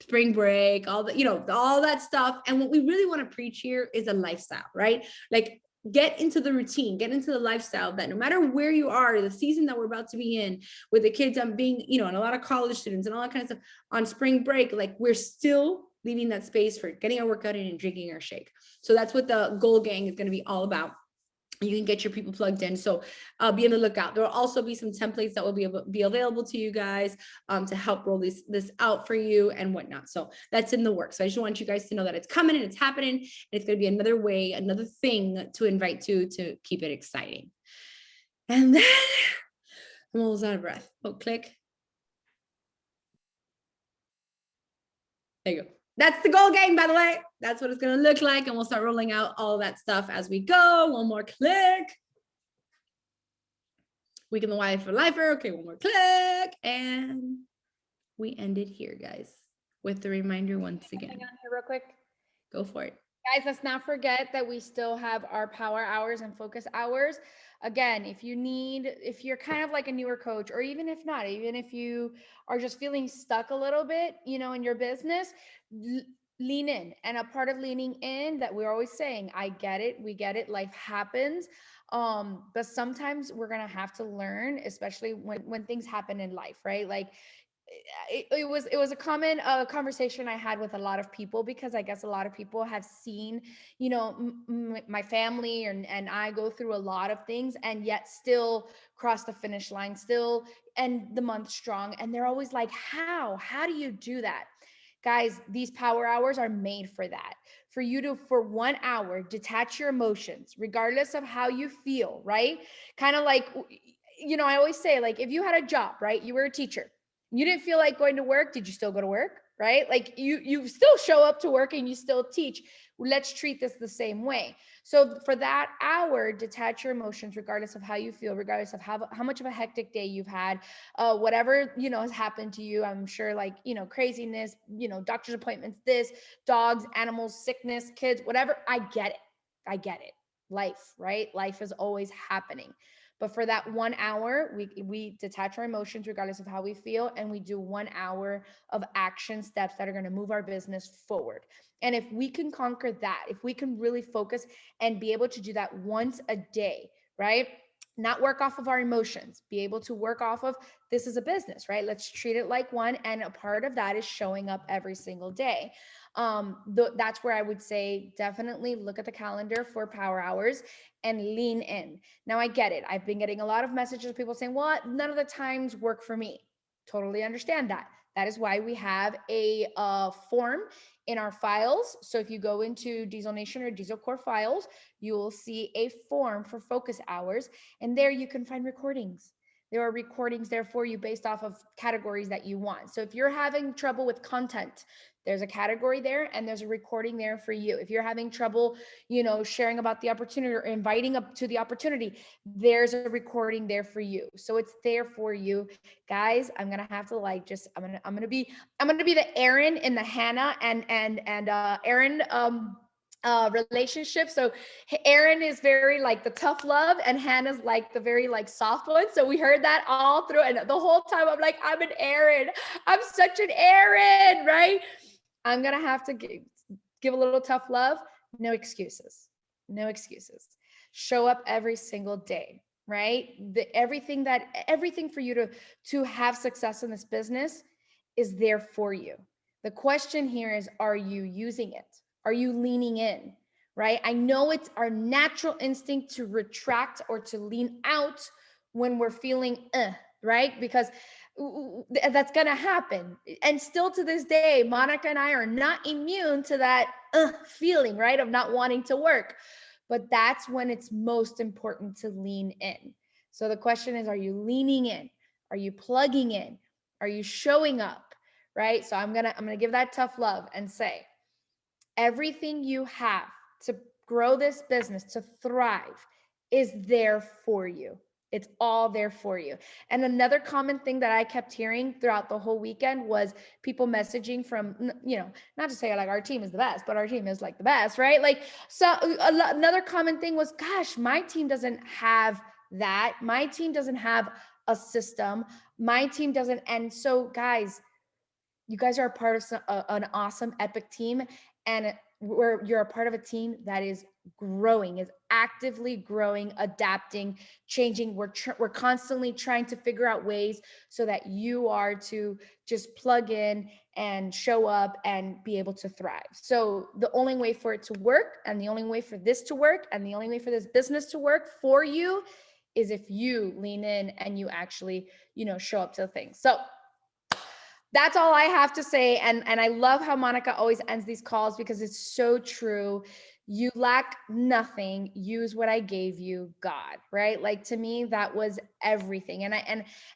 spring break, all that stuff. And what we really want to preach here is a lifestyle, right? Like, get into the routine, get into the lifestyle that no matter where you are, the season that we're about to be in with the kids, being, and a lot of college students and all that kind of stuff on spring break, like, we're still leaving that space for getting our workout in and drinking our shake. So that's what the Goal Gang is going to be all about. You can get your people plugged in. So be on the lookout. There will also be some templates that will be available to you guys to help roll this out for you and whatnot. So that's in the works. So I just want you guys to know that it's coming and it's happening. And it's going to be another way, another thing to invite to keep it exciting. And then I'm almost out of breath. Oh, click. There you go. That's the Goal Gang, by the way. That's what it's going to look like. And we'll start rolling out all that stuff as we go. One more click. Week in the Life for Lifer. Okay, one more click. And we ended here, guys, with the reminder once again. Hang on here real quick. Go for it. Guys, let's not forget that we still have our power hours and focus hours. Again, if you're kind of like a newer coach, or even if not, even if you are just feeling stuck a little bit, in your business, lean in. And a part of leaning in, that we're always saying, I get it, we get it, life happens. But sometimes we're going to have to learn, especially when things happen in life, right? Like, it was a common conversation I had with a lot of people, because I guess a lot of people have seen, you know, my family and I go through a lot of things and yet still cross the finish line, still end the month strong. And they're always like, how do you do that? Guys, these power hours are made for that. For you to, for 1 hour, detach your emotions, regardless of how you feel, right? Kind of like, you know, I always say, like, if you had a job, right? You were a teacher. You didn't feel like going to work. Did you still go to work? Right? Like you still show up to work and you still teach. Let's treat this the same way. So for that hour, detach your emotions, regardless of how you feel, regardless of how much of a hectic day you've had, whatever, you know, has happened to you. I'm sure, like, you know, craziness, you know, doctor's appointments, this, dogs, animals, sickness, kids, whatever. I get it. I get it. Life, right? Life is always happening. But for that 1 hour, we detach our emotions regardless of how we feel, and we do 1 hour of action steps that are going to move our business forward. And if we can conquer that, if we can really focus and be able to do that once a day, right? Not work off of our emotions, be able to work off of, this is a business, right? Let's treat it like one. And a part of that is showing up every single day. That's where I would say definitely look at the calendar for power hours and lean in. Now, I get it. I've been getting a lot of messages of people saying, well, none of the times work for me. Totally understand that. That is why we have a form in our files. So if you go into Diesel Nation or Diesel Core files, you will see a form for focus hours, and there you can find recordings. There are recordings there for you based off of categories that you want. So if you're having trouble with content, there's a category there and there's a recording there for you. If you're having trouble, you know, sharing about the opportunity or inviting up to the opportunity, there's a recording there for you. So it's there for you. Guys, I'm going to have to like, just, I'm going to be the Aaron in the Hannah and Aaron, relationship. So Aaron is very like the tough love and Hannah's like the very like soft one. So we heard that all through, and the whole time I'm like, I'm an Aaron. I'm such an Aaron, right? I'm going to have to give a little tough love. No excuses. No excuses. Show up every single day, right? Everything for you to have success in this business is there for you. The question here is, are you using it? Are you leaning in, right? I know it's our natural instinct to retract or to lean out when we're feeling, right? Because that's going to happen. And still to this day, Monica and I are not immune to that feeling, right? Of not wanting to work. But that's when it's most important to lean in. So the question is, are you leaning in? Are you plugging in? Are you showing up, right? So I'm going to give that tough love and say, everything you have to grow this business, to thrive, is there for you. It's all there for you. And another common thing that I kept hearing throughout the whole weekend was people messaging from, you know, not to say like our team is the best, but our team is like the best, right? Like, so another common thing was, gosh, my team doesn't have that. My team doesn't have a system. My team doesn't. And so guys, you guys are a part of an awesome, epic team. And you're a part of a team that is growing, is actively growing, adapting, changing. We're constantly trying to figure out ways so that you are to just plug in and show up and be able to thrive. So the only way for it to work, and the only way for this to work, and the only way for this business to work for you is if you lean in and you actually, you know, show up to things. So that's all I have to say. And I love how Monica always ends these calls because it's so true. You lack nothing. Use what I gave you, God, right? Like, to me, that was everything. And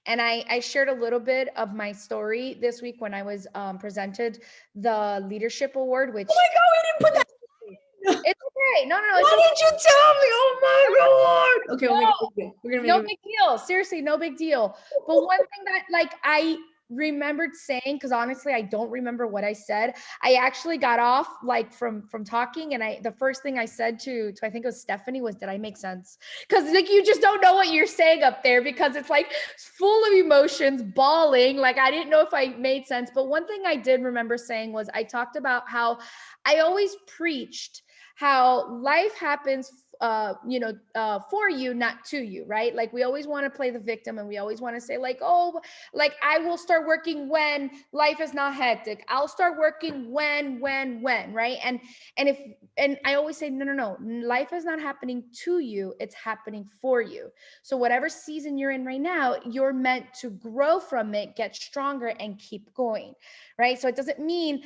I shared a little bit of my story this week when I was presented the leadership award, which, Oh my God, we didn't put that. It's okay. No. Why did you tell me? Oh my God. Okay, we're gonna make No it. big deal. Seriously, no big deal. But one thing that like I remembered saying, because honestly I don't remember what I said. I actually got off like from talking, and the first thing I said to I think it was Stephanie was, did I make sense? Because like you just don't know what you're saying up there because it's like full of emotions, bawling. Like I didn't know if I made sense. But one thing I did remember saying was I talked about how I always preached how life happens for you, not to you, right? Like we always want to play the victim, and we always want to say like, oh, like I will start working when life is not hectic. I'll start working when, right? And I always say, no, life is not happening to you, it's happening for you. So whatever season you're in right now, you're meant to grow from it, get stronger, and keep going, right? So it doesn't mean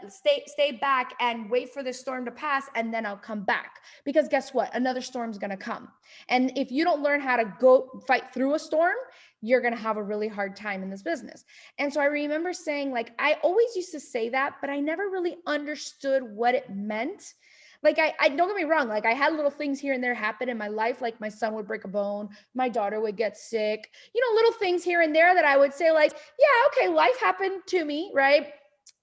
stay back and wait for the storm to pass and then I'll come back, because guess what? Another storm's going to come. And if you don't learn how to go fight through a storm, you're going to have a really hard time in this business. And so I remember saying, like, I always used to say that, but I never really understood what it meant. Like, I don't get me wrong. Like, I had little things here and there happen in my life. Like my son would break a bone, my daughter would get sick, little things here and there that I would say like, yeah, okay, life happened to me. Right.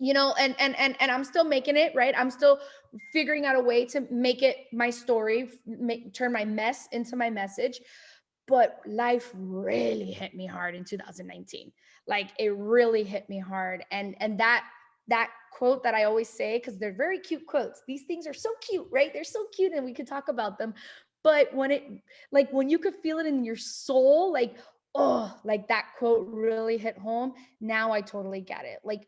And I'm still making it, right? I'm still figuring out a way to make it my story, turn my mess into my message. But life really hit me hard in 2019. Like it really hit me hard. And that quote that I always say, because they're very cute quotes. These things are so cute, right? They're so cute and we could talk about them. But when you could feel it in your soul, like, oh, like that quote really hit home. Now I totally get it. Like,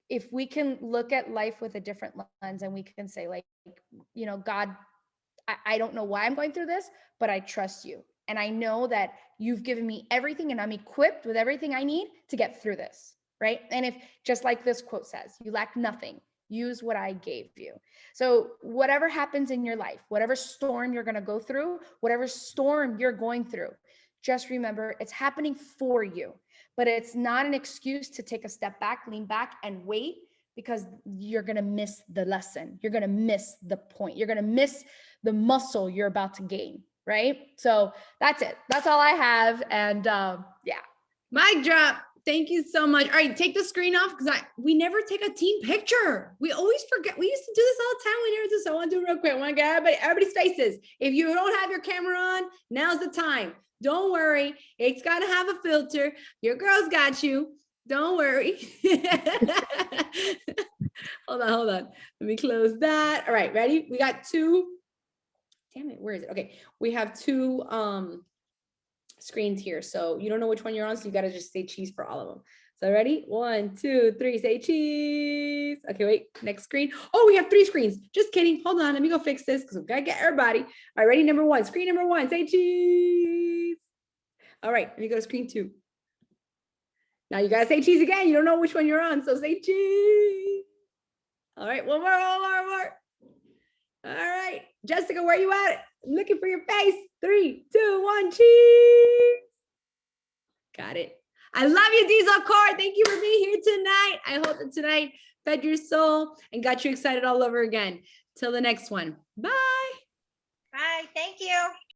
if we can look at life with a different lens and we can say like, God, I don't know why I'm going through this, but I trust you. And I know that you've given me everything and I'm equipped with everything I need to get through this, right? And if, just like this quote says, you lack nothing, use what I gave you. So whatever happens in your life, whatever storm you're going to go through, whatever storm you're going through, just remember it's happening for you. But it's not an excuse to take a step back, lean back, and wait, because you're going to miss the lesson. You're going to miss the point. You're going to miss the muscle you're about to gain, right? So that's it. That's all I have. And yeah. Mic drop. Thank you so much. All right, take the screen off because we never take a team picture. We always forget. We used to do this all the time. We never do. So I want to do it real quick. I want to get everybody's faces. If you don't have your camera on, now's the time. Don't worry. It's got to have a filter. Your girl's got you. Don't worry. Hold on. Let me close that. All right, ready? We got two. Damn it, where is it? Okay, we have two screens here. So you don't know which one you're on, so you got to just say cheese for all of them. So ready? 1, 2, 3, say cheese. Okay, wait, next screen. Oh, we have 3 screens. Just kidding. Hold on, let me go fix this because we got to get everybody. All right, ready? Number 1, screen number 1, say cheese. All right, let me go to screen 2. Now you got to say cheese again. You don't know which one you're on, so say cheese. All right, one more. All right, Jessica, where you at? I'm looking for your face. 3, 2, 1, cheese. Got it. I love you, Diesel Core. Thank you for being here tonight. I hope that tonight fed your soul and got you excited all over again. Till the next one. Bye. Bye. Thank you.